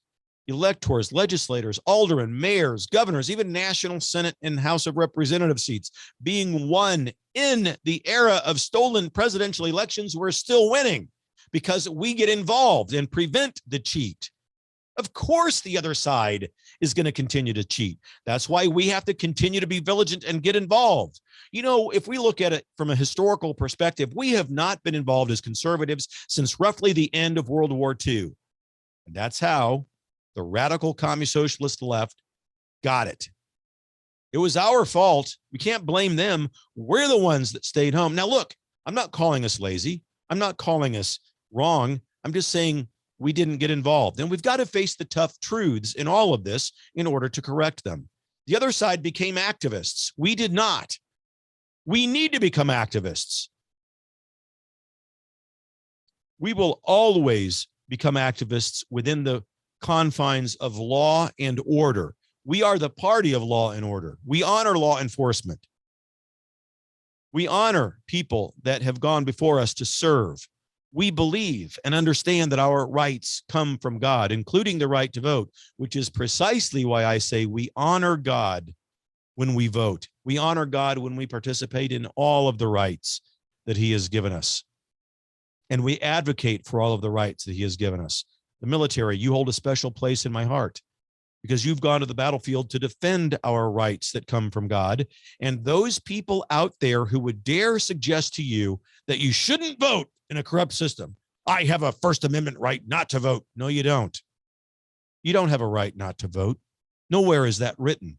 electors, legislators, aldermen, mayors, governors, even national Senate and House of Representative seats being won in the era of stolen presidential elections. We're still winning because we get involved and prevent the cheat. Of course, the other side is going to continue to cheat. That's why we have to continue to be vigilant and get involved. You know, if we look at it from a historical perspective, we have not been involved as conservatives since roughly the end of World War II. And that's how the radical communist socialist left got it. It was our fault. We can't blame them. We're the ones that stayed home. Now, look, I'm not calling us lazy. I'm not calling us wrong. I'm just saying we didn't get involved. And we've got to face the tough truths in all of this in order to correct them. The other side became activists. We did not. We need to become activists. We will always become activists within the confines of law and order. We are the party of law and order. We honor law enforcement. We honor people that have gone before us to serve. We believe and understand that our rights come from God, including the right to vote, which is precisely why I say we honor God when we vote. We honor God when we participate in all of the rights that he has given us. And we advocate for all of the rights that he has given us. The military, you hold a special place in my heart because you've gone to the battlefield to defend our rights that come from God. And those people out there who would dare suggest to you that you shouldn't vote in a corrupt system. I have a First Amendment right not to vote. No, you don't. You don't have a right not to vote. Nowhere is that written.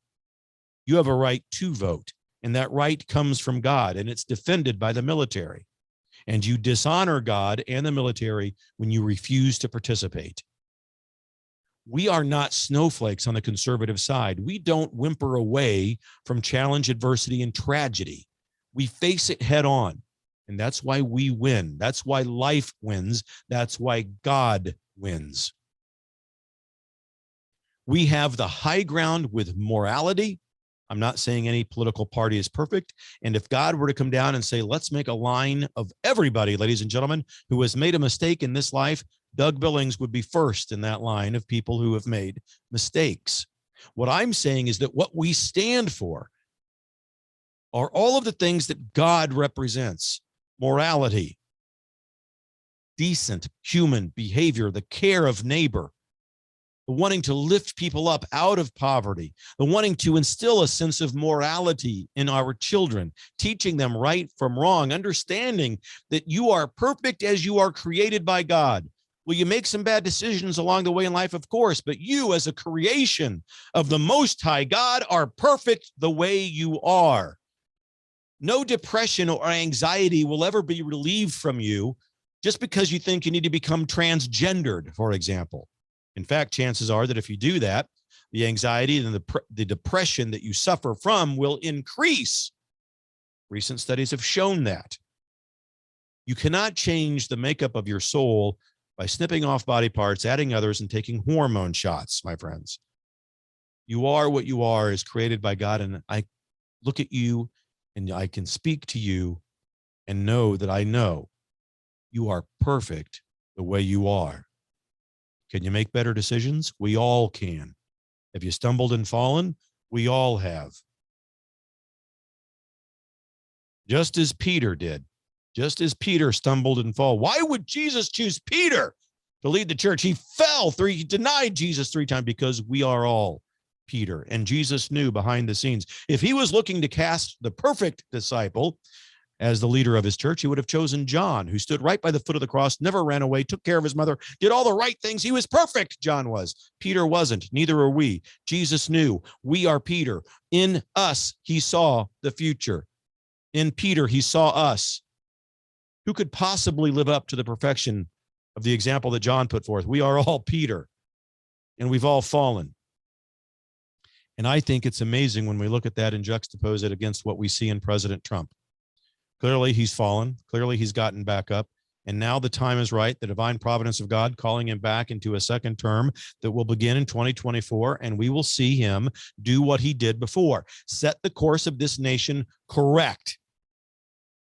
You have a right to vote, and that right comes from God, and it's defended by the military. And you dishonor God and the military when you refuse to participate. We are not snowflakes on the conservative side. We don't whimper away from challenge, adversity, and tragedy. We face it head on. And that's why we win. That's why life wins. That's why God wins. We have the high ground with morality. I'm not saying any political party is perfect. And if God were to come down and say, let's make a line of everybody, ladies and gentlemen, who has made a mistake in this life, Doug Billings would be first in that line of people who have made mistakes. What I'm saying is that what we stand for are all of the things that God represents: morality, decent human behavior, the care of neighbor, the wanting to lift people up out of poverty, the wanting to instill a sense of morality in our children, teaching them right from wrong, understanding that you are perfect as you are created by God. Will you make some bad decisions along the way in life? Of course, but you as a creation of the Most High God are perfect the way you are. No depression or anxiety will ever be relieved from you just because you think you need to become transgendered, for example. In fact, chances are that if you do that, the anxiety and the depression that you suffer from will increase. Recent studies have shown that. You cannot change the makeup of your soul by snipping off body parts, adding others, and taking hormone shots, my friends. You are what you are is created by God. And I look at you and I can speak to you and know that I know you are perfect the way you are. Can you make better decisions? We all can. Have you stumbled and fallen? We all have. Just as Peter did. Just as Peter stumbled and fell. Why would Jesus choose Peter to lead the church? He fell three, he denied Jesus 3 times because we are all Peter. And Jesus knew behind the scenes, if he was looking to cast the perfect disciple as the leader of his church, he would have chosen John, who stood right by the foot of the cross, never ran away, took care of his mother, did all the right things. He was perfect, John was. Peter wasn't. Neither are we. Jesus knew we are Peter. In us, he saw the future. In Peter, he saw us. Who could possibly live up to the perfection of the example that John put forth? We are all Peter, and we've all fallen. And I think it's amazing when we look at that and juxtapose it against what we see in President Trump. Clearly, he's fallen. Clearly, he's gotten back up. And now the time is right, the divine providence of God calling him back into a second term that will begin in 2024, and we will see him do what he did before. Set the course of this nation correct.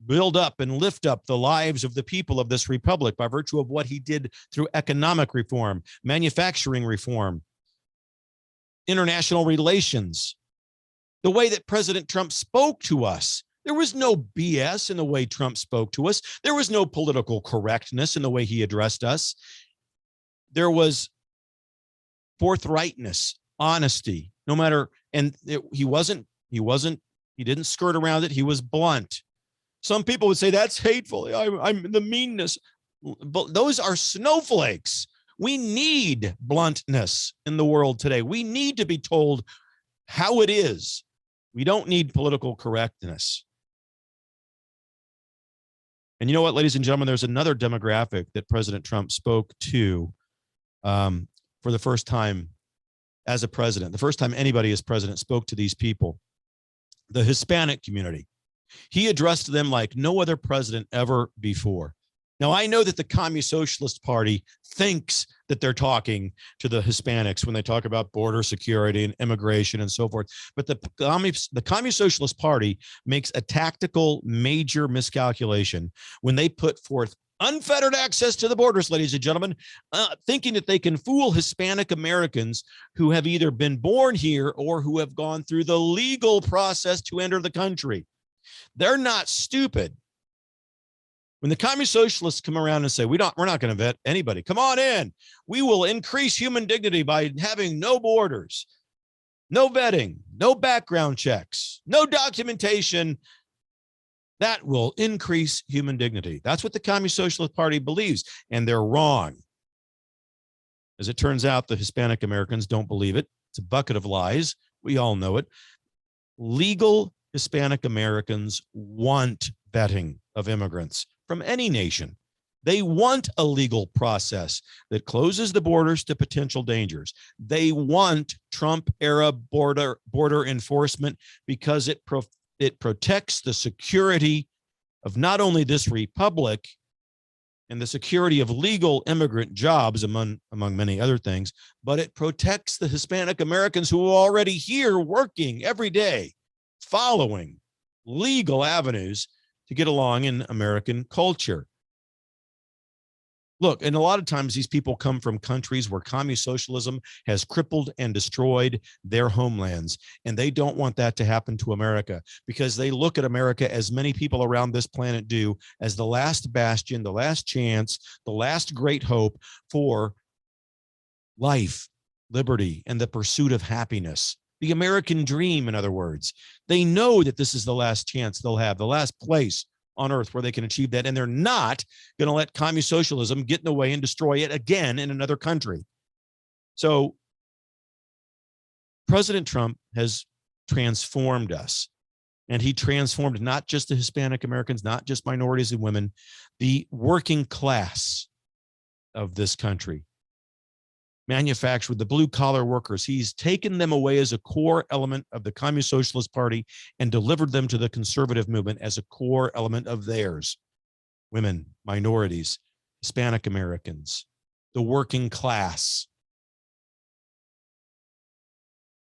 Build up and lift up the lives of the people of this republic by virtue of what he did through economic reform, manufacturing reform, international relations, the way that President Trump spoke to us. There was no BS in the way Trump spoke to us. There was no political correctness in the way he addressed us. There was forthrightness, honesty, no matter, and he didn't skirt around it. He was blunt. Some people would say that's hateful. I'm the meanness. But those are snowflakes. We need bluntness in the world today. We need to be told how it is. We don't need political correctness. And you know what, ladies and gentlemen, there's another demographic that President Trump spoke to for the first time as a president. The first time anybody as president spoke to these people, the Hispanic community. He addressed them like no other president ever before. Now, I know that the Communist Socialist Party thinks that they're talking to the Hispanics when they talk about border security and immigration and so forth. But the Communist Socialist Party makes a tactical major miscalculation when they put forth unfettered access to the borders, ladies and gentlemen, thinking that they can fool Hispanic Americans who have either been born here or who have gone through the legal process to enter the country. They're not stupid. When the Communist Socialists come around and say, we're not going to vet anybody, come on in. We will increase human dignity by having no borders, no vetting, no background checks, no documentation. That will increase human dignity. That's what the Communist Socialist Party believes, and they're wrong. As it turns out, the Hispanic Americans don't believe it. It's a bucket of lies. We all know it. Legal Hispanic Americans want vetting of immigrants from any nation. They want a legal process that closes the borders to potential dangers. They want Trump-era border enforcement because it protects the security of not only this republic and the security of legal immigrant jobs, among many other things, but it protects the Hispanic Americans who are already here working every day, following legal avenues to get along in American culture. Look, and a lot of times these people come from countries where communist socialism has crippled and destroyed their homelands, and they don't want that to happen to America because they look at America, as many people around this planet do, as the last bastion, the last chance, the last great hope for life, liberty, and the pursuit of happiness. The American dream, in other words. They know that this is the last chance they'll have, the last place on earth where they can achieve that, and they're not going to let communist socialism get in the way and destroy it again in another country. So President Trump has transformed us, and he transformed not just the Hispanic Americans, not just minorities and women, the working class of this country. Manufactured, the blue-collar workers. He's taken them away as a core element of the Communist Socialist Party and delivered them to the conservative movement as a core element of theirs. Women, minorities, Hispanic Americans, the working class.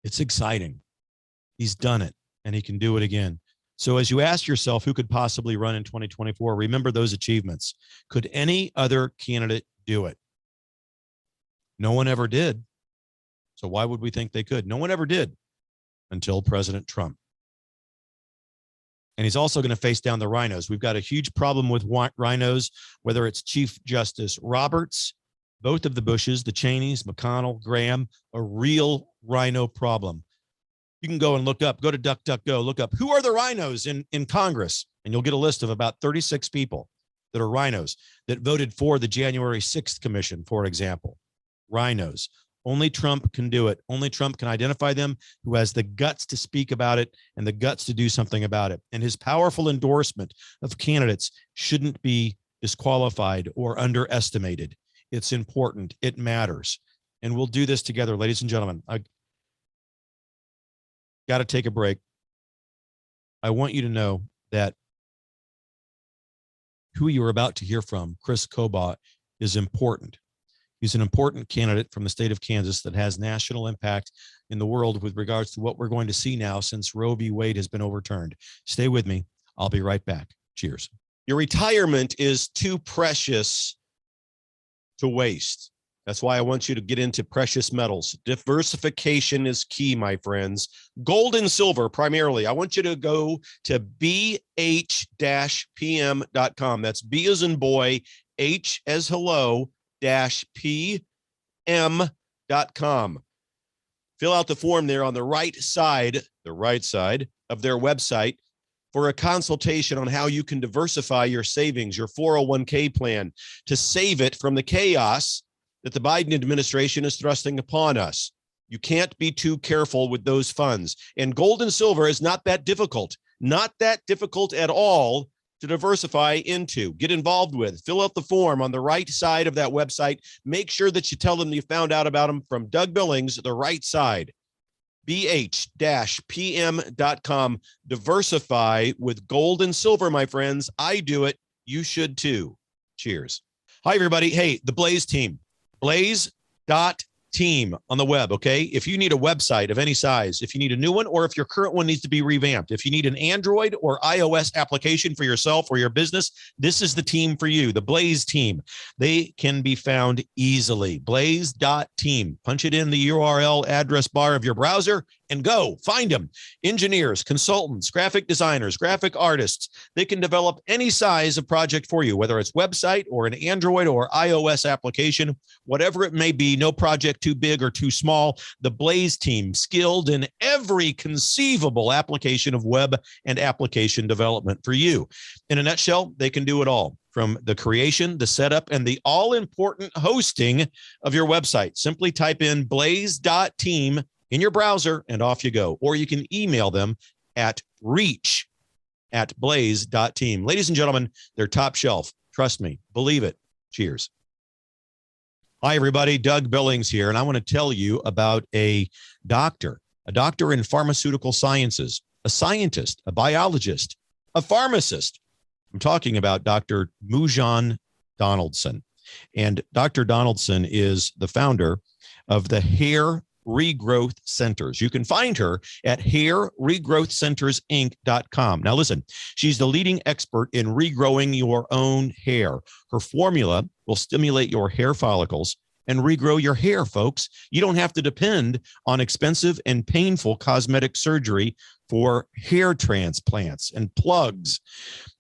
It's exciting. He's done it, and he can do it again. So as you ask yourself who could possibly run in 2024, remember those achievements. Could any other candidate do it? No one ever did. So why would we think they could? No one ever did until President Trump. And he's also going to face down the rhinos. We've got a huge problem with rhinos, whether it's Chief Justice Roberts, both of the Bushes, the Cheneys, McConnell, Graham, a real rhino problem. You can go and look up, go to DuckDuckGo, look up who are the rhinos in Congress, and you'll get a list of about 36 people that are rhinos that voted for the January 6th commission, for example. Rhinos. Only Trump can do it. Only Trump can identify them, who has the guts to speak about it and the guts to do something about it. And his powerful endorsement of candidates shouldn't be disqualified or underestimated. It's important. It matters. And we'll do this together, ladies and gentlemen. I got to take a break. I want you to know that who you're about to hear from, Kris Kobach, is important. He's an important candidate from the state of Kansas that has national impact in the world with regards to what we're going to see now since Roe v. Wade has been overturned. Stay with me. I'll be right back. Cheers. Your retirement is too precious to waste. That's why I want you to get into precious metals. Diversification is key, my friends. Gold and silver primarily. I want you to go to bh-pm.com. That's B as in boy, H as hello, -pm.com. Fill out the form there on the right side of their website for a consultation on how you can diversify your savings, your 401k plan, to save it from the chaos that the Biden administration is thrusting upon us. You can't be too careful with those funds. And gold and silver is not that difficult at all to diversify into. Get involved with. Fill out the form on the right side of that website. Make sure that you tell them you found out about them from Doug Billings, the right side. bh-pm.com. Diversify with gold and silver, my friends. I do it. You should too. Cheers. Hi, everybody. Hey, the Blaze team. Blaze.team on the web, okay? If you need a website of any size, if you need a new one, or if your current one needs to be revamped, if you need an Android or iOS application for yourself or your business, this is the team for you, the Blaze team. They can be found easily. Blaze.team. Punch it in the URL address bar of your browser and go find them. Engineers, consultants, graphic designers, graphic artists. They can develop any size of project for you, whether it's website or an Android or iOS application, whatever it may be. No project too big or too small. The Blaze team, skilled in every conceivable application of web and application development for you. In a nutshell, they can do it all, from the creation, the setup, and the all-important hosting of your website. Simply type in blaze.team in your browser and off you go. Or you can email them at reach@blaze.team. Ladies and gentlemen, they're top shelf. Trust me. Believe it. Cheers. Hi, everybody. Doug Billings here, and I want to tell you about a doctor in pharmaceutical sciences, a scientist, a biologist, a pharmacist. I'm talking about Dr. Mujan Donaldson. And Dr. Donaldson is the founder of the Hair Regrowth Centers. You can find her at hairregrowthcentersinc.com. Now listen, she's the leading expert in regrowing your own hair. Her formula will stimulate your hair follicles and regrow your hair, folks. You don't have to depend on expensive and painful cosmetic surgery for hair transplants and plugs.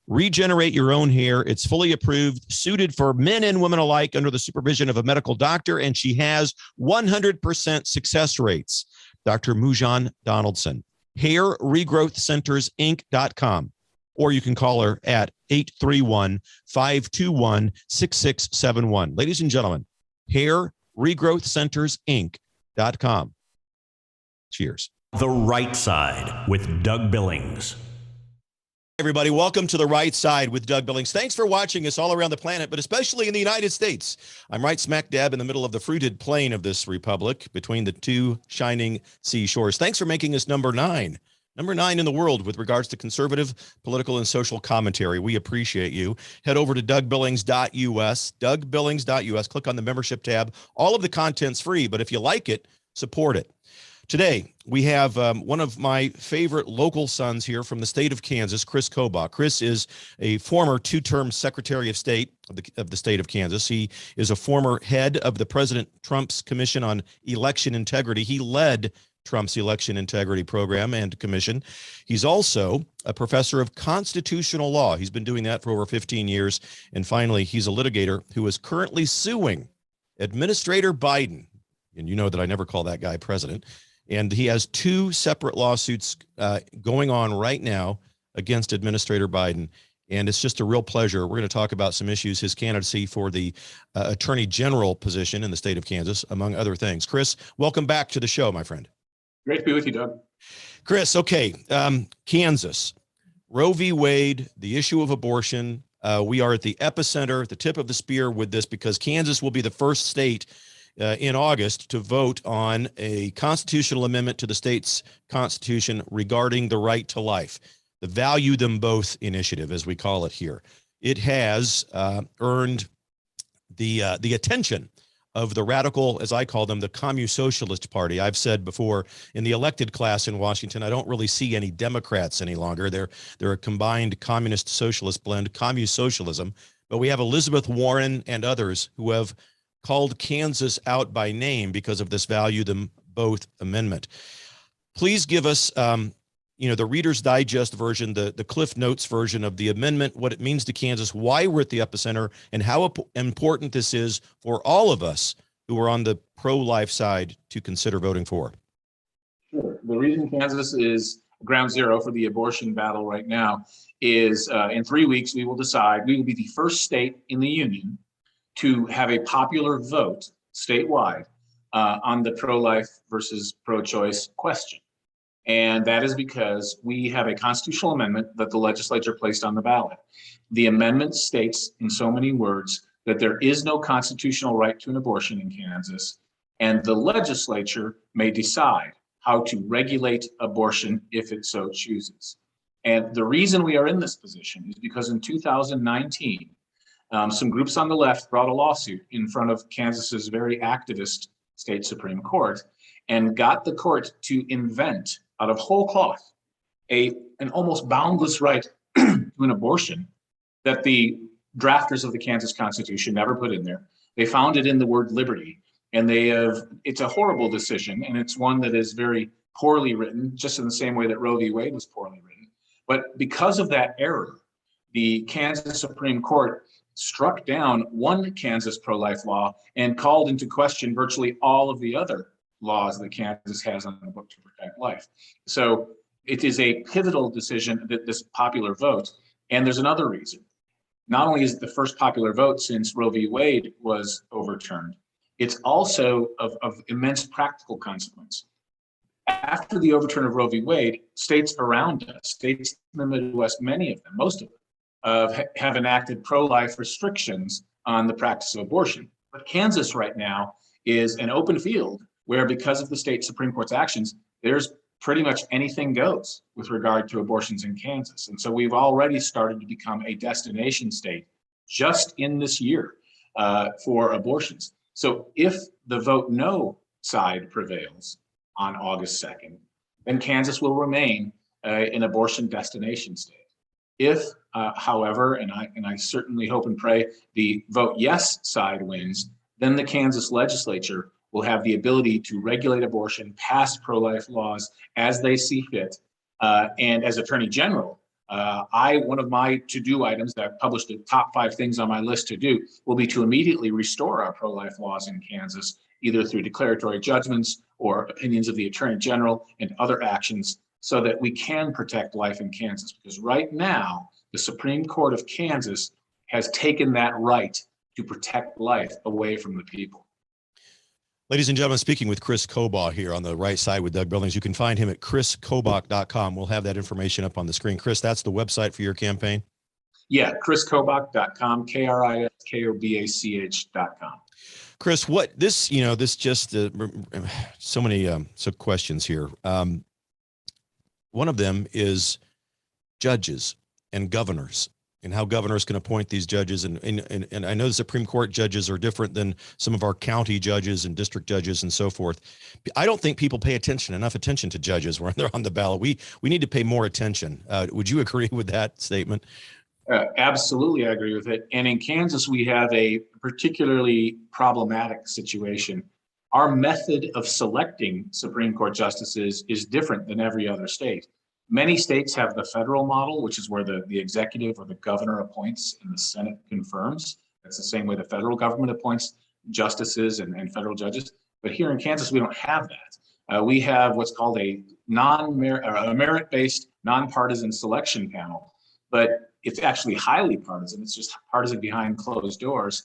Regenerate your own hair. It's fully approved, suited for men and women alike under the supervision of a medical doctor, and she has 100% success rates. Dr. Mujan Donaldson, hairregrowthcentersinc.com, or you can call her at 831-521-6671. Ladies and gentlemen, hairregrowthcentersinc.com. Cheers. The Right Side with Doug Billings. Everybody, welcome to The Right Side with Doug Billings. Thanks for watching us all around the planet, but especially in the United States. I'm right smack dab in the middle of the fruited plain of this republic between the two shining seashores. Thanks for making us number 9 in the world with regards to conservative political and social commentary. We appreciate you. Head over to DougBillings.us, DougBillings.us. Click on the membership tab. All of the content's free, but if you like it, support it. Today, we have one of my favorite local sons here from the state of Kansas, Kris Kobach. Kris is a former two-term Secretary of State of the state of Kansas. He is a former head of the President Trump's Commission on Election Integrity. He led Trump's election integrity program and commission. He's also a professor of constitutional law. He's been doing that for over 15 years. And finally, he's a litigator who is currently suing Administrator Biden. And you know that I never call that guy president. And he has two separate lawsuits going on right now against Administrator Biden. And it's just a real pleasure. We're going to talk about some issues, his candidacy for the Attorney General position in the state of Kansas, among other things. Kris, welcome back to the show, my friend. Great to be with you, Doug. Kris, okay, Kansas, Roe v. Wade, the issue of abortion. We are at the epicenter, the tip of the spear with this, because Kansas will be the first state in August to vote on a constitutional amendment to the state's constitution regarding the right to life, the Value Them Both initiative, as we call it here. It has earned the attention of the radical, as I call them, the Commu-Socialist Party. I've said before, in the elected class in Washington, I don't really see any Democrats any longer. They're a combined communist-socialist blend, Commu-Socialism. But we have Elizabeth Warren and others who have called Kansas out by name because of this Value Them Both amendment. Please give us the Reader's Digest version, the Cliff Notes version of the amendment, what it means to Kansas, why we're at the epicenter, and how important this is for all of us who are on the pro-life side to consider voting for. Sure. The reason Kansas is ground zero for the abortion battle right now is in 3 weeks, we will decide, we will be the first state in the union to have a popular vote statewide on the pro-life versus pro-choice question. And that is because we have a constitutional amendment that the legislature placed on the ballot. The amendment states in so many words that there is no constitutional right to an abortion in Kansas, and the legislature may decide how to regulate abortion if it so chooses. And the reason we are in this position is because in 2019, some groups on the left brought a lawsuit in front of Kansas's very activist state Supreme Court and got the court to invent out of whole cloth an almost boundless right to an abortion that the drafters of the Kansas Constitution never put in there. They found it in the word liberty, and it's a horrible decision, and it's one that is very poorly written, just in the same way that Roe v. Wade was poorly written. But because of that error, the Kansas Supreme Court struck down one Kansas pro-life law and called into question virtually all of the other laws that Kansas has on the book to protect life. So it is a pivotal decision, that this popular vote. And there's another reason. Not only is it the first popular vote since Roe v. Wade was overturned, it's also of immense practical consequence. After the overturn of Roe v. Wade, states around us, states in the Midwest, many of them, most of them, have enacted pro-life restrictions on the practice of abortion. But Kansas right now is an open field where, because of the state Supreme Court's actions, there's pretty much anything goes with regard to abortions in Kansas. And so we've already started to become a destination state just in this year for abortions. So if the vote no side prevails on August 2nd, then Kansas will remain an abortion destination state. If, however, and I certainly hope and pray the vote yes side wins, then the Kansas legislature will have the ability to regulate abortion, pass pro-life laws as they see fit. And as Attorney General, one of my to-do items that I've published the top 5 things on my list to do will be to immediately restore our pro-life laws in Kansas, either through declaratory judgments or opinions of the Attorney General and other actions, so that we can protect life in Kansas. Because right now, the Supreme Court of Kansas has taken that right to protect life away from the people. Ladies and gentlemen, speaking with Kris Kobach here on the right side with Doug Billings. You can find him at kriskobach.com. We'll have that information up on the screen. Kris, that's the website for your campaign? Yeah, kriskobach.com, KRISKOBACH.com. Kris, what this, this just so many questions here. One of them is judges and governors and how governors can appoint these judges. And I know the Supreme Court judges are different than some of our county judges and district judges and so forth. I don't think people pay enough attention to judges when they're on the ballot. We need to pay more attention. Would you agree with that statement? Absolutely, I agree with it. And in Kansas, we have a particularly problematic situation. Our method of selecting Supreme Court justices is different than every other state. Many states have the federal model, which is where the executive or the governor appoints and the Senate confirms. That's the same way the federal government appoints justices and federal judges. But here in Kansas, we don't have that. We have what's called a merit-based, nonpartisan selection panel. But it's actually highly partisan. It's just partisan behind closed doors.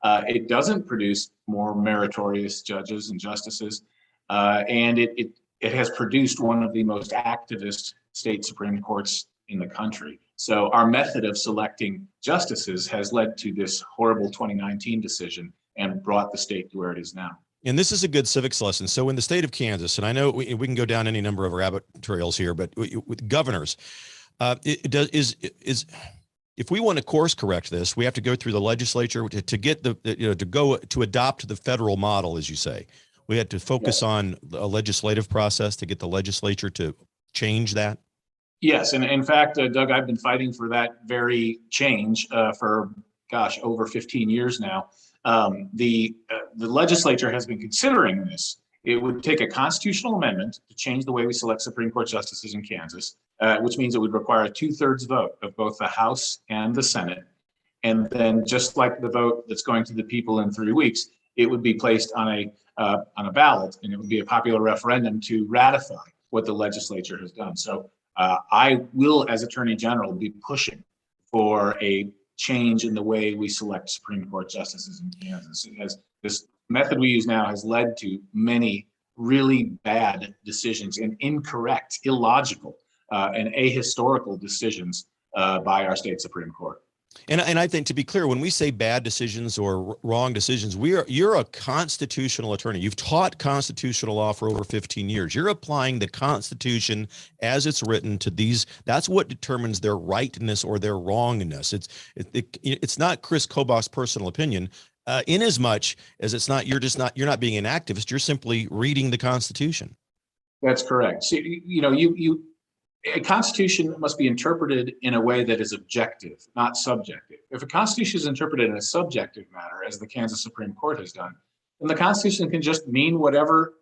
It doesn't produce more meritorious judges and justices. And it has produced one of the most activist state Supreme Courts in the country. So our method of selecting justices has led to this horrible 2019 decision and brought the state to where it is now. And this is a good civics lesson. So in the state of Kansas, and I know we can go down any number of rabbit trails here, but with governors, if we want to course correct this, we have to go through the legislature to get to adopt the federal model, as you say. We had to focus on a legislative process to get the legislature to change that. Yes, and in fact, Doug, I've been fighting for that very change for, over 15 years now. The legislature has been considering this. It would take a constitutional amendment to change the way we select Supreme Court justices in Kansas, which means it would require a 2/3 vote of both the House and the Senate. And then just like the vote that's going to the people in 3 weeks, it would be placed on a ballot, and it would be a popular referendum to ratify what the legislature has done. So I will, as Attorney General, be pushing for a change in the way we select Supreme Court justices in Kansas. This method we use now has led to many really bad decisions and incorrect, illogical, and ahistorical decisions by our state Supreme Court. And I think, to be clear, when we say bad decisions or wrong decisions, you're a constitutional attorney. You've taught constitutional law for over 15 years. You're applying the Constitution as it's written to these. That's what determines their rightness or their wrongness. It's not Kris Kobach's personal opinion. In as much as you're not being an activist, you're simply reading the Constitution. That's correct. So, a constitution must be interpreted in a way that is objective, not subjective. If a constitution is interpreted in a subjective manner, as the Kansas Supreme Court has done, then the Constitution can just mean whatever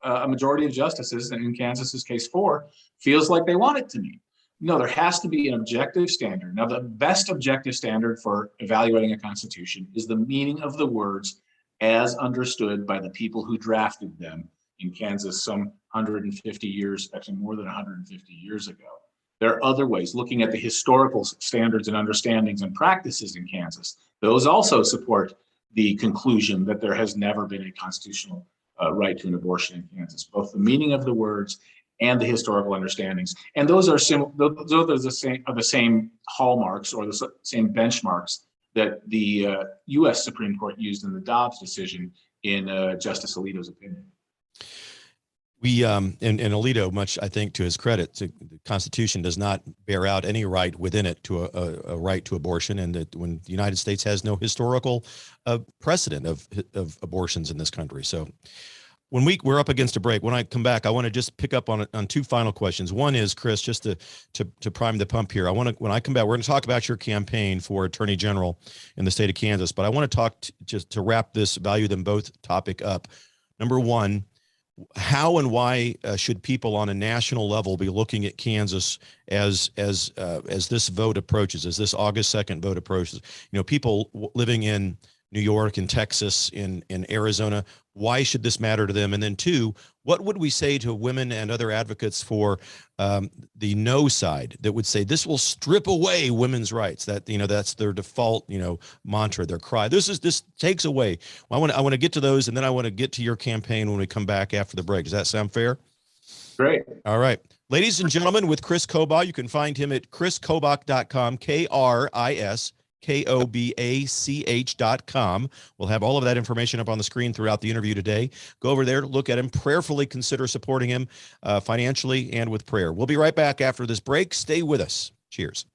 a majority of justices, and in Kansas's case 4, feels like they want it to mean. No, there has to be an objective standard. Now, the best objective standard for evaluating a constitution is the meaning of the words as understood by the people who drafted them in Kansas some 150 years, actually more than 150 years ago. There are other ways, looking at the historical standards and understandings and practices in Kansas. Those also support the conclusion that there has never been a constitutional right to an abortion in Kansas, both the meaning of the words and the historical understandings. And those are the same hallmarks or the same benchmarks that the U.S. Supreme Court used in the Dobbs decision in Justice Alito's opinion. And Alito, much I think to his credit, the Constitution does not bear out any right within it to a right to abortion, and that when the United States has no historical precedent of abortions in this country. So when we're up against a break, when I come back, I want to just pick up on 2 final questions. One is, Kris, just to prime the pump here. When I come back, we're going to talk about your campaign for Attorney General in the state of Kansas, but I want to talk just to wrap this value them both topic up. Number one, how and why should people on a national level be looking at Kansas as this vote approaches, as this August 2nd vote approaches? People living in New York and Texas, in Arizona, why should this matter to them? And then 2, what would we say to women and other advocates for the no side that would say this will strip away women's rights? That that's their default mantra, their cry. This takes away. I want to get to those, and then I want to get to your campaign when we come back after the break. Does that sound fair? Great. All right. Ladies and gentlemen, with Kris Kobach, you can find him at kriskobach.com, KRISKOBACH.com. We'll have all of that information up on the screen throughout the interview today. Go over there, look at him, prayerfully consider supporting him financially and with prayer. We'll be right back after this break. Stay with us. Cheers.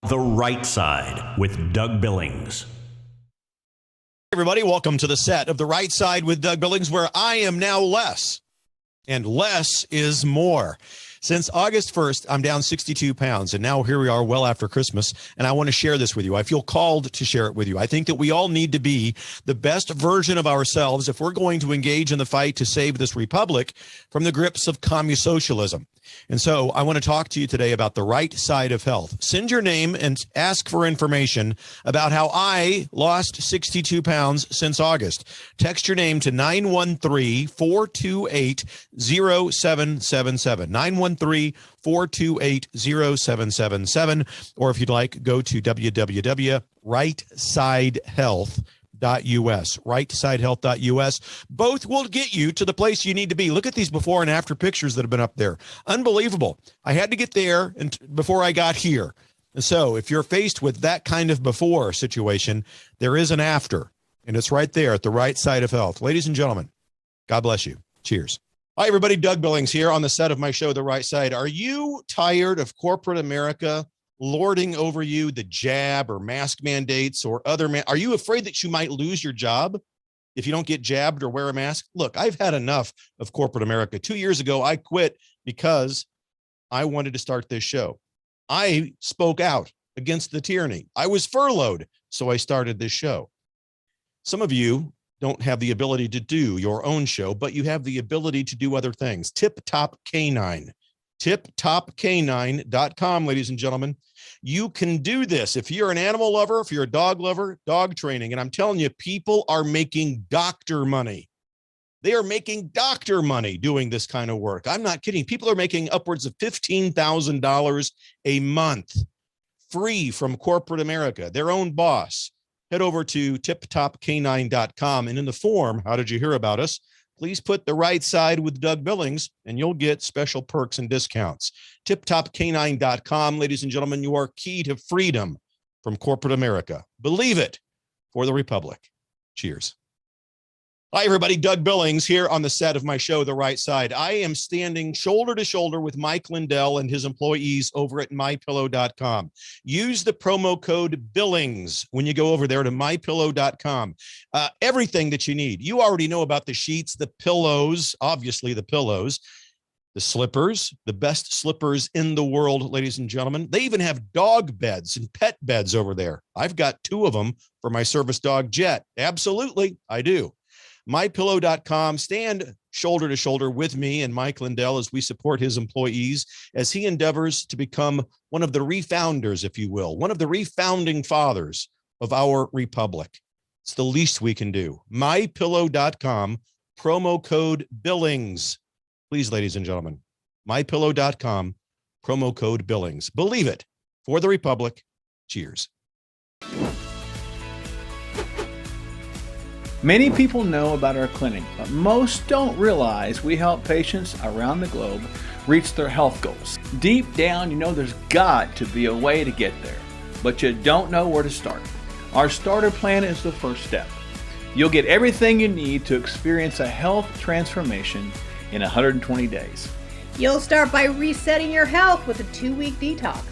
The Right Side with Doug Billings. Everybody, welcome to the set of The Right Side with Doug Billings, where I am now less, and less is more. Since August 1st, I'm down 62 pounds, and now here we are well after Christmas, and I want to share this with you. I feel called to share it with you. I think that we all need to be the best version of ourselves if we're going to engage in the fight to save this republic from the grips of communism. And so I want to talk to you today about the right side of health. Send your name and ask for information about how I lost 62 pounds since August. Text your name to 913-428-0777. 913-428-0777. Or if you'd like, go to www.rightsidehealth.us. rightsidehealth.us. Both will get you to the place you need to be. Look at these before and after pictures that have been up there. Unbelievable. I had to get there and before I got here. And so if you're faced with that kind of before situation, there is an after, and it's right there at the right side of health. Ladies and gentlemen, God bless you. Cheers. Hi, everybody. Doug Billings here on the set of my show, The Right Side. Are you tired of corporate America lording over you the jab or mask mandates or other are you afraid that you might lose your job if you don't get jabbed or wear a mask? Look, I've had enough of corporate America. 2 years ago, I quit because I wanted to start this show. I spoke out against the tyranny. I was furloughed, so I started this show. Some of you don't have the ability to do your own show, but you have the ability to do other things. Tip Top Canine. tiptopcanine.com, ladies and gentlemen. You can do this. If you're an animal lover, if you're a dog lover, dog training. And I'm telling you, people are making doctor money. They are making doctor money doing this kind of work. I'm not kidding. People are making upwards of $15,000 a month free from corporate America, their own boss. Head over to tiptopcanine.com. And in the form, how did you hear about us? Please put The Right Side with Doug Billings, and you'll get special perks and discounts. TipTopCanine.com, ladies and gentlemen, your key to freedom from corporate America. Believe it for the Republic. Cheers. Hi, everybody. Doug Billings here on the set of my show, The Right Side. I am standing shoulder to shoulder with Mike Lindell and his employees over at MyPillow.com. Use the promo code BILLINGS when you go over there to MyPillow.com. Everything that you need. You already know about the sheets, the pillows, obviously the pillows, the slippers, the best slippers in the world, ladies and gentlemen. They even have dog beds and pet beds over there. I've got 2 of them for my service dog, Jet. Absolutely, I do. MyPillow.com. Stand shoulder to shoulder with me and Mike Lindell as we support his employees as he endeavors to become one of the refounders, if you will, one of the refounding fathers of our republic. It's the least we can do. MyPillow.com, promo code BILLINGS. Please, ladies and gentlemen, MyPillow.com, promo code BILLINGS. Believe it for the republic. Cheers. Many people know about our clinic, but most don't realize we help patients around the globe reach their health goals. Deep down, you know there's got to be a way to get there, but you don't know where to start. Our starter plan is the first step. You'll get everything you need to experience a health transformation in 120 days. You'll start by resetting your health with a 2-week detox.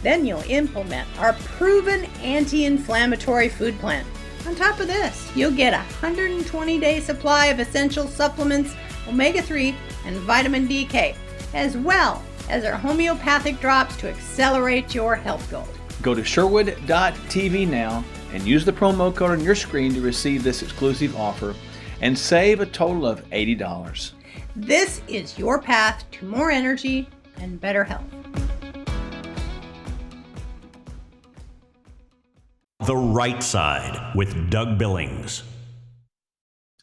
Then you'll implement our proven anti-inflammatory food plan. On top of this, you'll get a 120-day supply of essential supplements, omega-3, and vitamin DK, as well as our homeopathic drops to accelerate your health goals. Go to Sherwood.tv now and use the promo code on your screen to receive this exclusive offer and save a total of $80. This is your path to more energy and better health. The Right Side with Doug Billings.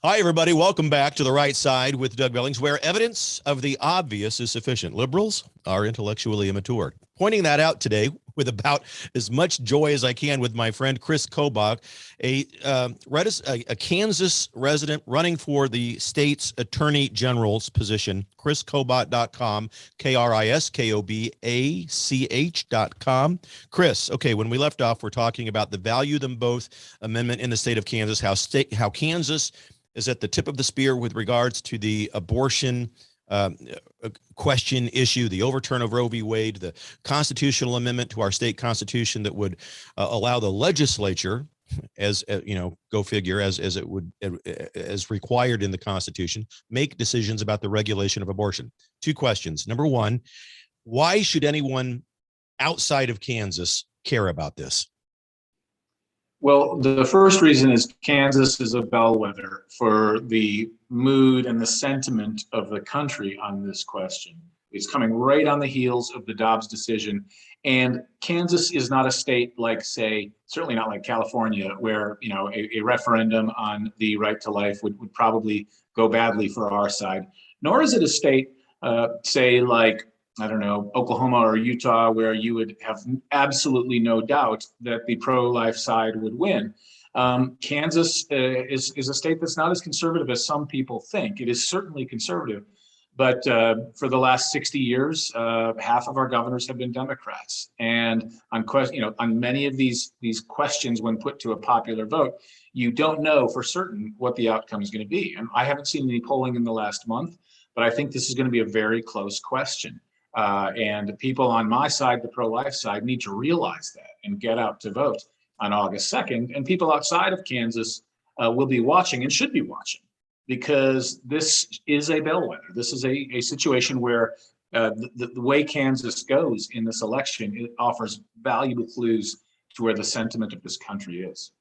Hi, everybody. Welcome back to The Right Side with Doug Billings, where evidence of the obvious is sufficient. Liberals are intellectually immature. Pointing that out today with about as much joy as I can with my friend Kris Kobach, a Kansas resident running for the state's attorney general's position. KrisKobach.com, KrisKobach.com. Kris, okay, when we left off, we're talking about the Value Them Both amendment in the state of Kansas, how Kansas is at the tip of the spear with regards to the abortion question issue, the overturn of Roe v. Wade, the constitutional amendment to our state constitution that would allow the legislature, as go figure, as it would, as required in the Constitution, make decisions about the regulation of abortion. Two questions. Number one, why should anyone outside of Kansas care about this? Well, the first reason is Kansas is a bellwether for the mood and the sentiment of the country on this question. It's coming right on the heels of the Dobbs decision. And Kansas is not a state like, say, certainly not like California, where, a referendum on the right to life would probably go badly for our side. Nor is it a state, say, like, I don't know, Oklahoma or Utah, where you would have absolutely no doubt that the pro-life side would win. Kansas is a state that's not as conservative as some people think. It is certainly conservative, but for the last 60 years, half of our governors have been Democrats. And on many of these questions, when put to a popular vote, you don't know for certain what the outcome is going to be. And I haven't seen any polling in the last month, but I think this is going to be a very close question. And people on my side, the pro-life side, need to realize that and get out to vote on August 2nd. And people outside of Kansas will be watching and should be watching, because this is a bellwether. This is a situation where the way Kansas goes in this election, it offers valuable clues to where the sentiment of this country is.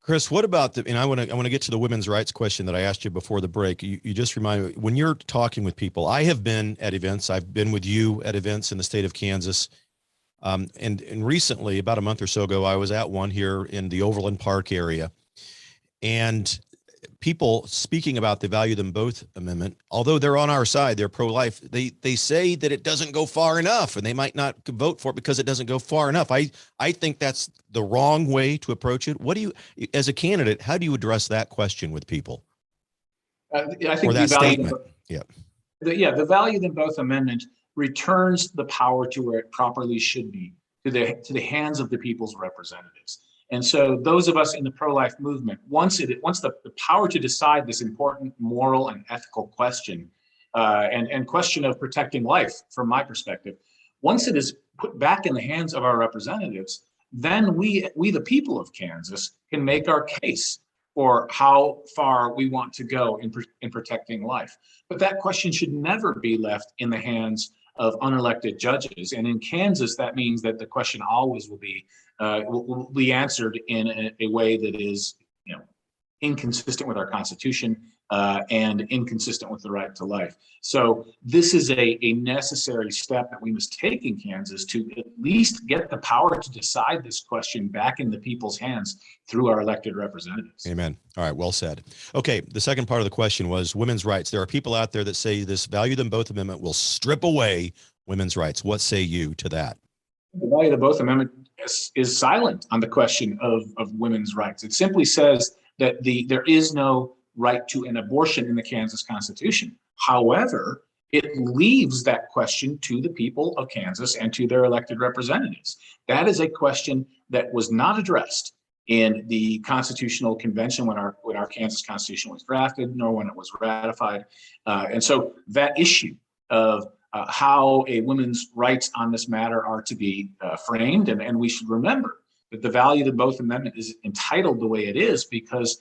Kris, what about and I want to get to the women's rights question that I asked you before the break. You just reminded me, when you're talking with people, I have been at events. I've been with you at events in the state of Kansas. And recently, about a month or so ago, I was at one here in the Overland Park area, and people speaking about the value them both amendment, although they're on our side, they're pro-life, they say that it doesn't go far enough, and they might not vote for it because it doesn't go far enough. I think that's the wrong way to approach it. What do you, as a candidate, how do you address that question with people? I think or that the value, statement. The value them both amendment returns the power to where it properly should be, to the hands of the people's representatives. And so those of us in the pro-life movement, once the power to decide this important moral and ethical question, and question of protecting life, from my perspective, once it is put back in the hands of our representatives, then we the people of Kansas can make our case for how far we want to go in protecting life. But that question should never be left in the hands of unelected judges. And in Kansas, that means that the question always will be answered in a way that is, inconsistent with our Constitution and inconsistent with the right to life. So this is a necessary step that we must take in Kansas to at least get the power to decide this question back in the people's hands through our elected representatives. Amen. All right. Well said. Okay. The second part of the question was women's rights. There are people out there that say this value them both amendment will strip away women's rights. What say you to that? The value them both amendment is silent on the question of women's rights. It simply says that there is no right to an abortion in the Kansas Constitution. However, it leaves that question to the people of Kansas and to their elected representatives. That is a question that was not addressed in the Constitutional Convention when our Kansas Constitution was drafted, nor when it was ratified. And so that issue of how a woman's rights on this matter are to be framed, and we should remember that the value of both amendment is entitled the way it is because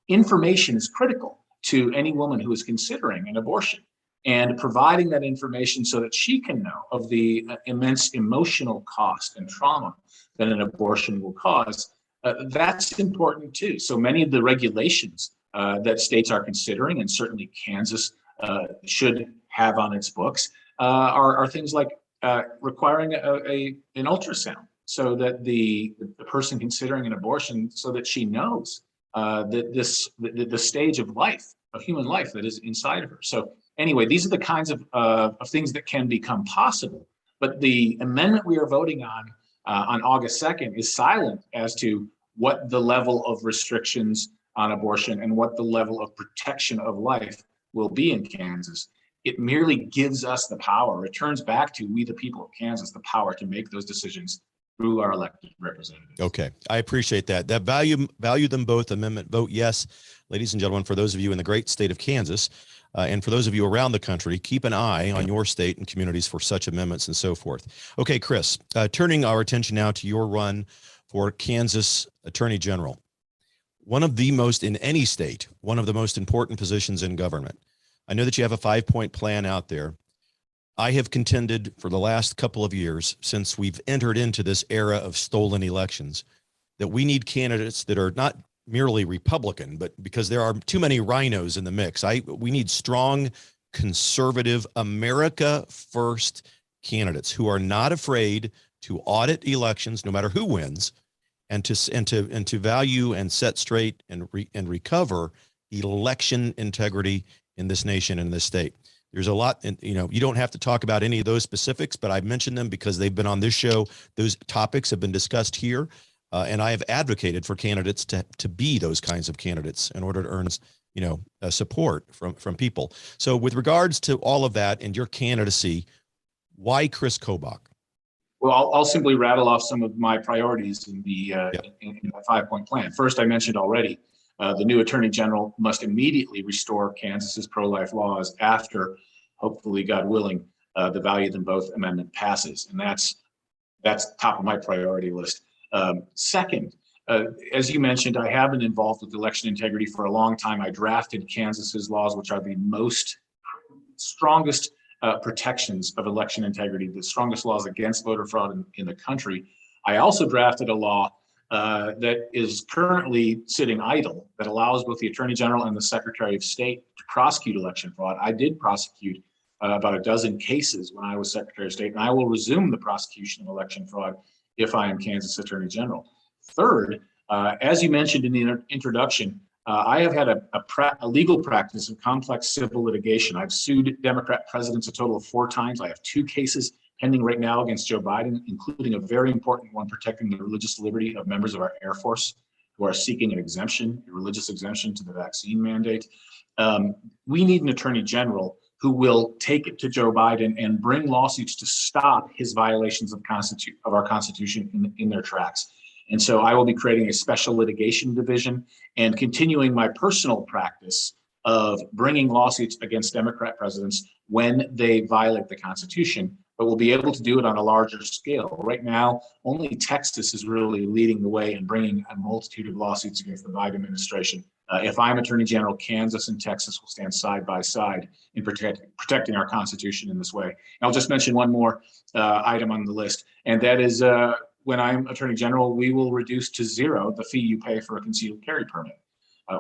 information is critical to any woman who is considering an abortion, and providing that information so that she can know of the immense emotional cost and trauma that an abortion will cause, that's important too. So many of the regulations that states are considering, and certainly Kansas should have on its books, are things like requiring an ultrasound so that the person considering an abortion, so that she knows that the stage of life, of human life that is inside of her. So anyway, these are the kinds of things that can become possible. But the amendment we are voting on August 2nd is silent as to what the level of restrictions on abortion and what the level of protection of life will be in Kansas. It merely gives us the power, returns back to we the people of Kansas the power to make those decisions through our elected representatives. Okay, I appreciate that. That value them both. Amendment vote yes, ladies and gentlemen. For those of you in the great state of Kansas, and for those of you around the country, keep an eye on your state and communities for such amendments and so forth. Okay, Kris, turning our attention now to your run for Kansas Attorney General. One of the most, in any state, one of the most important positions in government. I know that you have a 5-point plan out there. I have contended for the last couple of years, since we've entered into this era of stolen elections, that we need candidates that are not merely Republican, but because there are too many rhinos in the mix. We need strong, conservative, America first candidates who are not afraid to audit elections, no matter who wins, and to value and set straight and recover election integrity in this nation and this state. There's a lot, and you don't have to talk about any of those specifics, but I've mentioned them because they've been on this show. Those topics have been discussed here, and I have advocated for candidates to be those kinds of candidates in order to earn, support from people. So, with regards to all of that and your candidacy, why Kris Kobach? Well, I'll simply rattle off some of my priorities in the in the 5-point plan. First, I mentioned already, the new Attorney General must immediately restore Kansas's pro-life laws after, hopefully, God willing, the Value Them Both amendment passes, and that's top of my priority list. Second, as you mentioned, I have been involved with election integrity for a long time. I drafted Kansas's laws, which are the strongest protections of election integrity, the strongest laws against voter fraud in the country. I also drafted a law that is currently sitting idle that allows both the Attorney General and the Secretary of State to prosecute election fraud. I did prosecute about a dozen cases when I was Secretary of State, and I will resume the prosecution of election fraud if I am Kansas Attorney General. Third, as you mentioned in the introduction, I have had a legal practice of complex civil litigation. I've sued Democrat presidents a total of 4 times. I have 2 cases pending right now against Joe Biden, including a very important one protecting the religious liberty of members of our Air Force who are seeking an exemption, a religious exemption to the vaccine mandate. We need an Attorney General who will take it to Joe Biden and bring lawsuits to stop his violations of our Constitution in their tracks. And so I will be creating a special litigation division and continuing my personal practice of bringing lawsuits against Democrat presidents when they violate the Constitution, but we'll be able to do it on a larger scale. Right now, only Texas is really leading the way in bringing a multitude of lawsuits against the Biden administration. If I'm Attorney General, Kansas and Texas will stand side by side in protecting our Constitution in this way. And I'll just mention one more item on the list, and that is when I'm Attorney General, we will reduce to 0 the fee you pay for a concealed carry permit.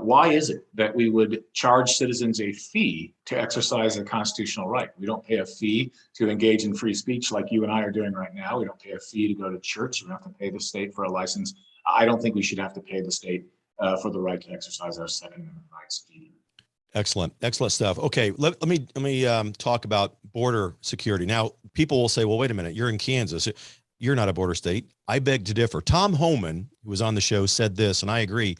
Why is it that we would charge citizens a fee to exercise a constitutional right? We don't pay a fee to engage in free speech like you and I are doing right now. We don't pay a fee to go to church. We don't have to pay the state for a license. I don't think we should have to pay the state for the right to exercise our Second Amendment rights. Excellent stuff. Okay, let me talk about border security. Now, people will say, well, wait a minute, you're in Kansas. You're not a border state. I beg to differ. Tom Homan, who was on the show, said this, and I agree.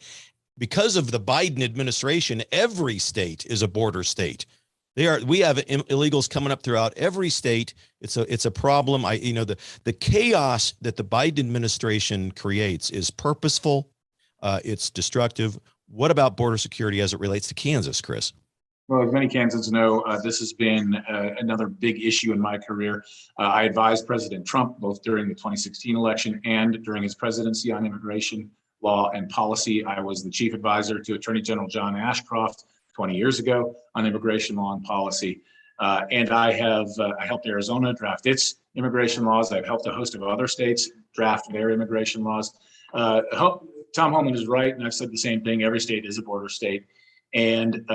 Because of the Biden administration, every state is a border state. We have illegals coming up throughout every state. It's a problem. The chaos that the Biden administration creates is purposeful. It's destructive. What about border security as it relates to Kansas, Kris? Well, as many Kansans know, this has been another big issue in my career. I advised President Trump both during the 2016 election and during his presidency on immigration law and policy. I was the chief advisor to Attorney General John Ashcroft 20 years ago on immigration law and policy. And I helped Arizona draft its immigration laws. I've helped a host of other states draft their immigration laws. Tom Homan is right, and I've said the same thing. Every state is a border state. And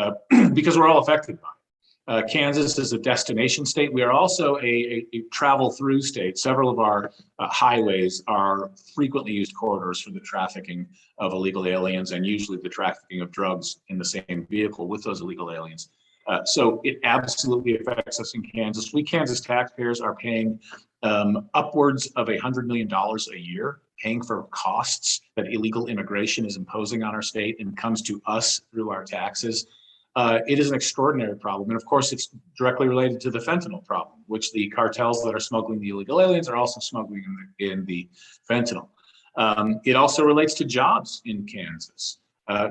because we're all affected by it. Kansas is a destination state. We are also a travel through state. Several of our highways are frequently used corridors for the trafficking of illegal aliens and usually the trafficking of drugs in the same vehicle with those illegal aliens. So it absolutely affects us in Kansas. We Kansas taxpayers are paying upwards of $100 million a year, paying for costs that illegal immigration is imposing on our state and comes to us through our taxes. it is an extraordinary problem. And of course, it's directly related to the fentanyl problem, which the cartels that are smuggling the illegal aliens are also smuggling in the fentanyl. It also relates to jobs in Kansas.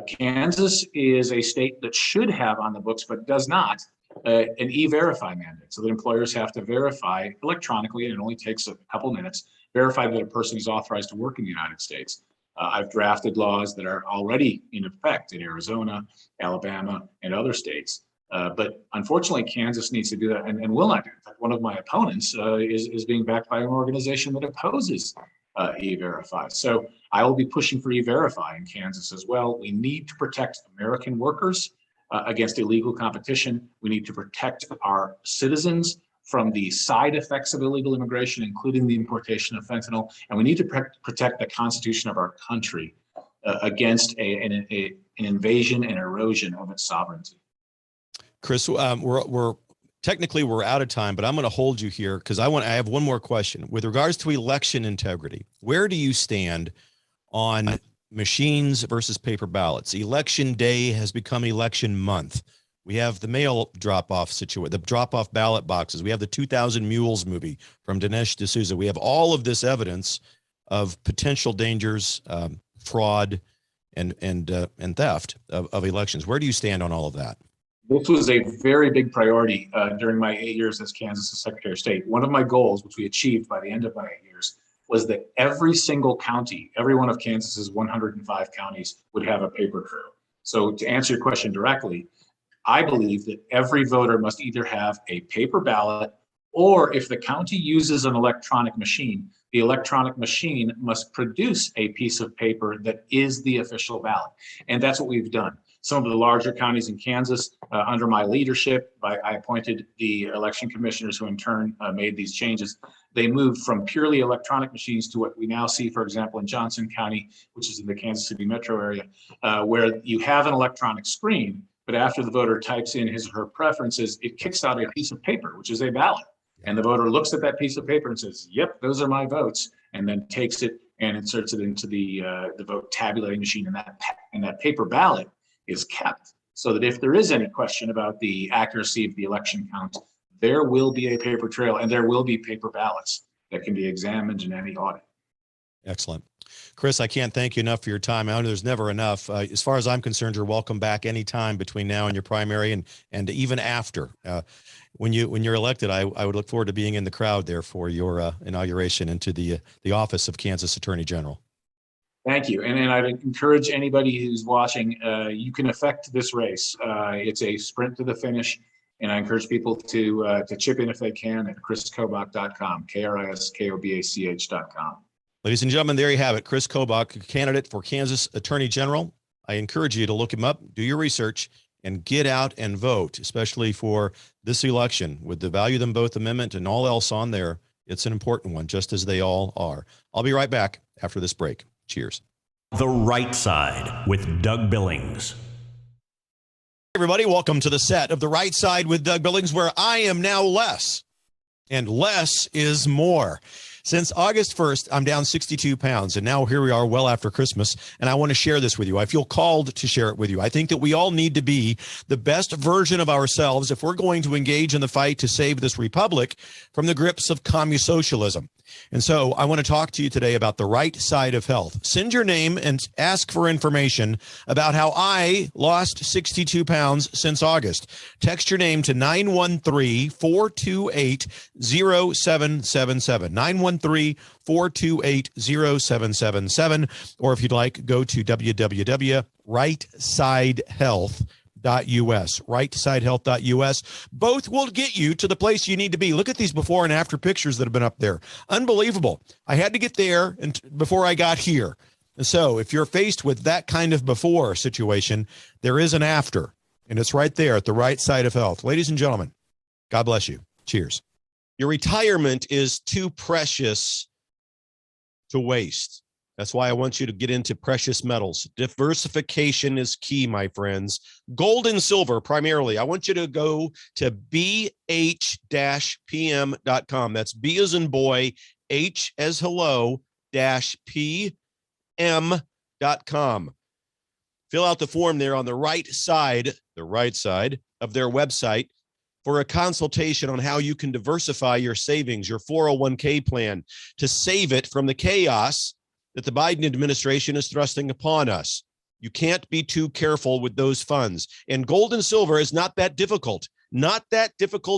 Kansas is a state that should have on the books, but does not, an e-verify mandate, so that employers have to verify electronically, and it only takes a couple minutes, verify that a person is authorized to work in the United States. I've drafted laws that are already in effect in Arizona, Alabama, and other states. But unfortunately, Kansas needs to do that and will not do it. In fact, one of my opponents is being backed by an organization that opposes e-verify. So I will be pushing for e-verify in Kansas as well. We need to protect American workers against illegal competition. We need to protect our citizens from the side effects of illegal immigration, including the importation of fentanyl. And we need to protect the Constitution of our country against an invasion and erosion of its sovereignty. Kris, we're technically out of time, but I'm going to hold you here because I have one more question with regards to election integrity. Where do you stand on machines versus paper ballots? Election day has become election month. We have the mail drop-off situation, the drop-off ballot boxes. We have the 2000 Mules movie from Dinesh D'Souza. We have all of this evidence of potential dangers, fraud, and theft of elections. Where do you stand on all of that? This was a very big priority during my 8 years as Kansas Secretary of State. One of my goals, which we achieved by the end of my 8 years, was that every single county, every one of Kansas's 105 counties, would have a paper trail. So to answer your question directly, I believe that every voter must either have a paper ballot, or if the county uses an electronic machine, the electronic machine must produce a piece of paper that is the official ballot. And that's what we've done. Some of the larger counties in Kansas, under my leadership, I appointed the election commissioners who in turn made these changes. They moved from purely electronic machines to what we now see, for example, in Johnson County, which is in the Kansas City metro area, where you have an electronic screen, but after the voter types in his or her preferences, it kicks out a piece of paper, which is a ballot. And the voter looks at that piece of paper and says, yep, those are my votes, and then takes it and inserts it into the vote tabulating machine. And that paper ballot is kept so that if there is any question about the accuracy of the election count, there will be a paper trail and there will be paper ballots that can be examined in any audit. Excellent. Kris, I can't thank you enough for your time. I know there's never enough. As far as I'm concerned, you're welcome back anytime between now and your primary and even after. When you're elected, I would look forward to being in the crowd there for your inauguration into the office of Kansas Attorney General. Thank you. And I'd encourage anybody who's watching, you can affect this race. It's a sprint to the finish. And I encourage people to chip in if they can at kriskobach.com, KRISKOBACH.com. Ladies and gentlemen, there you have it. Kris Kobach, candidate for Kansas Attorney General. I encourage you to look him up, do your research, and get out and vote, especially for this election. With the Value Them Both Amendment and all else on there, it's an important one, just as they all are. I'll be right back after this break. Cheers. The Right Side with Doug Billings. Hey everybody, welcome to the set of The Right Side with Doug Billings, where I am now less, and less is more. Since August 1st, I'm down 62 pounds, and now here we are well after Christmas, and I want to share this with you. I feel called to share it with you. I think that we all need to be the best version of ourselves if we're going to engage in the fight to save this republic from the grips of communism. And so I want to talk to you today about the right side of health. Send your name and ask for information about how I lost 62 pounds since August. Text your name to 913-428-0777, 913-428-0777, or if you'd like, go to www.rightsidehealth.us, rightsidehealth.us. Both will get you to the place you need to be. Look at these before and after pictures that have been up there. Unbelievable. I had to get there before I got here. And so if you're faced with that kind of before situation, there is an after, and it's right there at the right side of health. Ladies and gentlemen, God bless you. Cheers. Your retirement is too precious to waste. That's why I want you to get into precious metals. Diversification is key, my friends. Gold and silver primarily. I want you to go to bh-pm.com. That's B as in boy, H as hello, -pm.com. Fill out the form there on the right side of their website for a consultation on how you can diversify your savings, your 401k plan, to save it from the chaos that the Biden administration is thrusting upon us. You can't be too careful with those funds. And gold and silver is not that difficult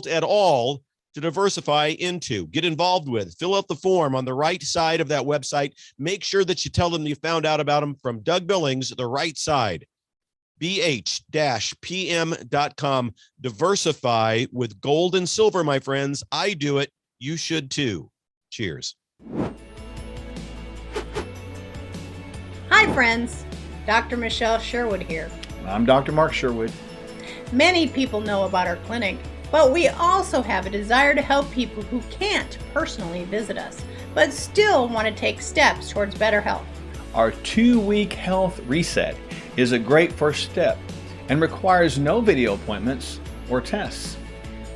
at all to diversify into. Get involved with. Fill out the form on the right side of that website. Make sure that you tell them you found out about them from Doug Billings, the right side. bh-pm.com. Diversify with gold and silver, my friends. I do it. You should too. Cheers. Hi, friends. Dr. Michelle Sherwood here. I'm Dr. Mark Sherwood. Many people know about our clinic, but we also have a desire to help people who can't personally visit us, but still want to take steps towards better health. Our 2-week health reset is a great first step and requires no video appointments or tests.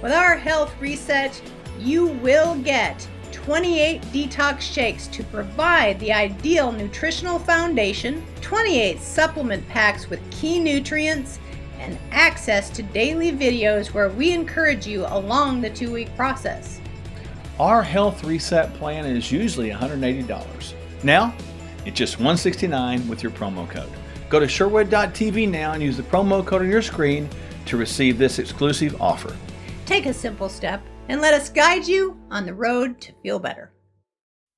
With our health reset, you will get 28 detox shakes to provide the ideal nutritional foundation, 28 supplement packs with key nutrients, and access to daily videos where we encourage you along the 2-week process. Our health reset plan is usually $180. Now, it's just $169 with your promo code. Go to Sherwood.tv now and use the promo code on your screen to receive this exclusive offer. Take a simple step and let us guide you on the road to feel better.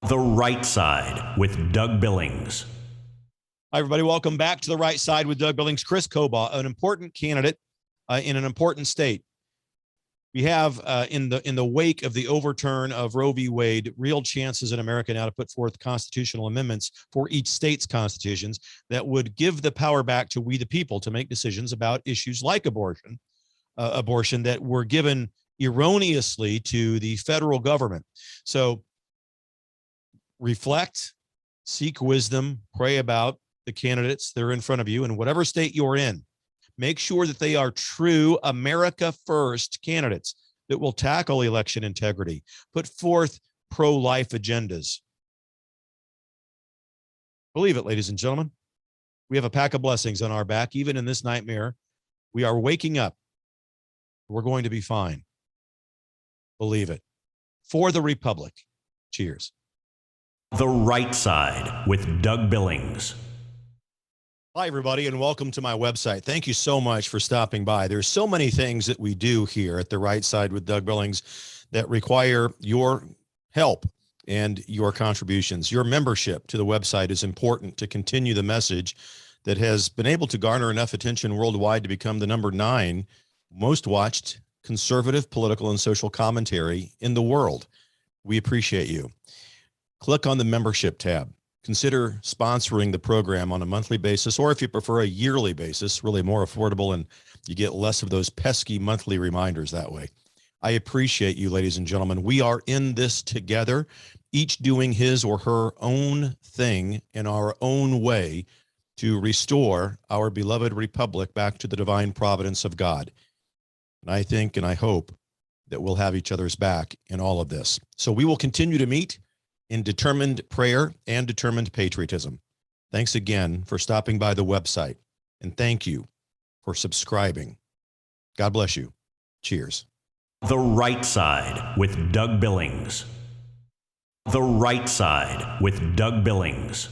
The Right Side with Doug Billings. Hi, everybody. Welcome back to The Right Side with Doug Billings. Kris Kobach, an important candidate in an important state. We have, in the wake of the overturn of Roe v. Wade, real chances in America now to put forth constitutional amendments for each state's constitutions that would give the power back to we the people to make decisions about issues like abortion that were given erroneously to the federal government. So reflect, seek wisdom, pray about the candidates that are in front of you in whatever state you're in. Make sure that they are true America First candidates that will tackle election integrity, put forth pro-life agendas. Believe it, ladies and gentlemen. We have a pack of blessings on our back. Even in this nightmare, we are waking up. We're going to be fine. Believe it. For the Republic. Cheers. The Right Side with Doug Billings. Hi, everybody, and welcome to my website. Thank you so much for stopping by. There's so many things that we do here at The Right Side with Doug Billings that require your help and your contributions. Your membership to the website is important to continue the message that has been able to garner enough attention worldwide to become the number 9 most watched conservative political and social commentary in the world. We appreciate you. Click on the membership tab. Consider sponsoring the program on a monthly basis, or if you prefer a yearly basis, really more affordable, and you get less of those pesky monthly reminders that way. I appreciate you, ladies and gentlemen. We are in this together, each doing his or her own thing in our own way to restore our beloved republic back to the divine providence of God. And I think and I hope that we'll have each other's back in all of this. So we will continue to meet in determined prayer and determined patriotism. Thanks again for stopping by the website, and thank you for subscribing. God bless you. Cheers. The Right Side with Doug Billings. The Right Side with Doug Billings.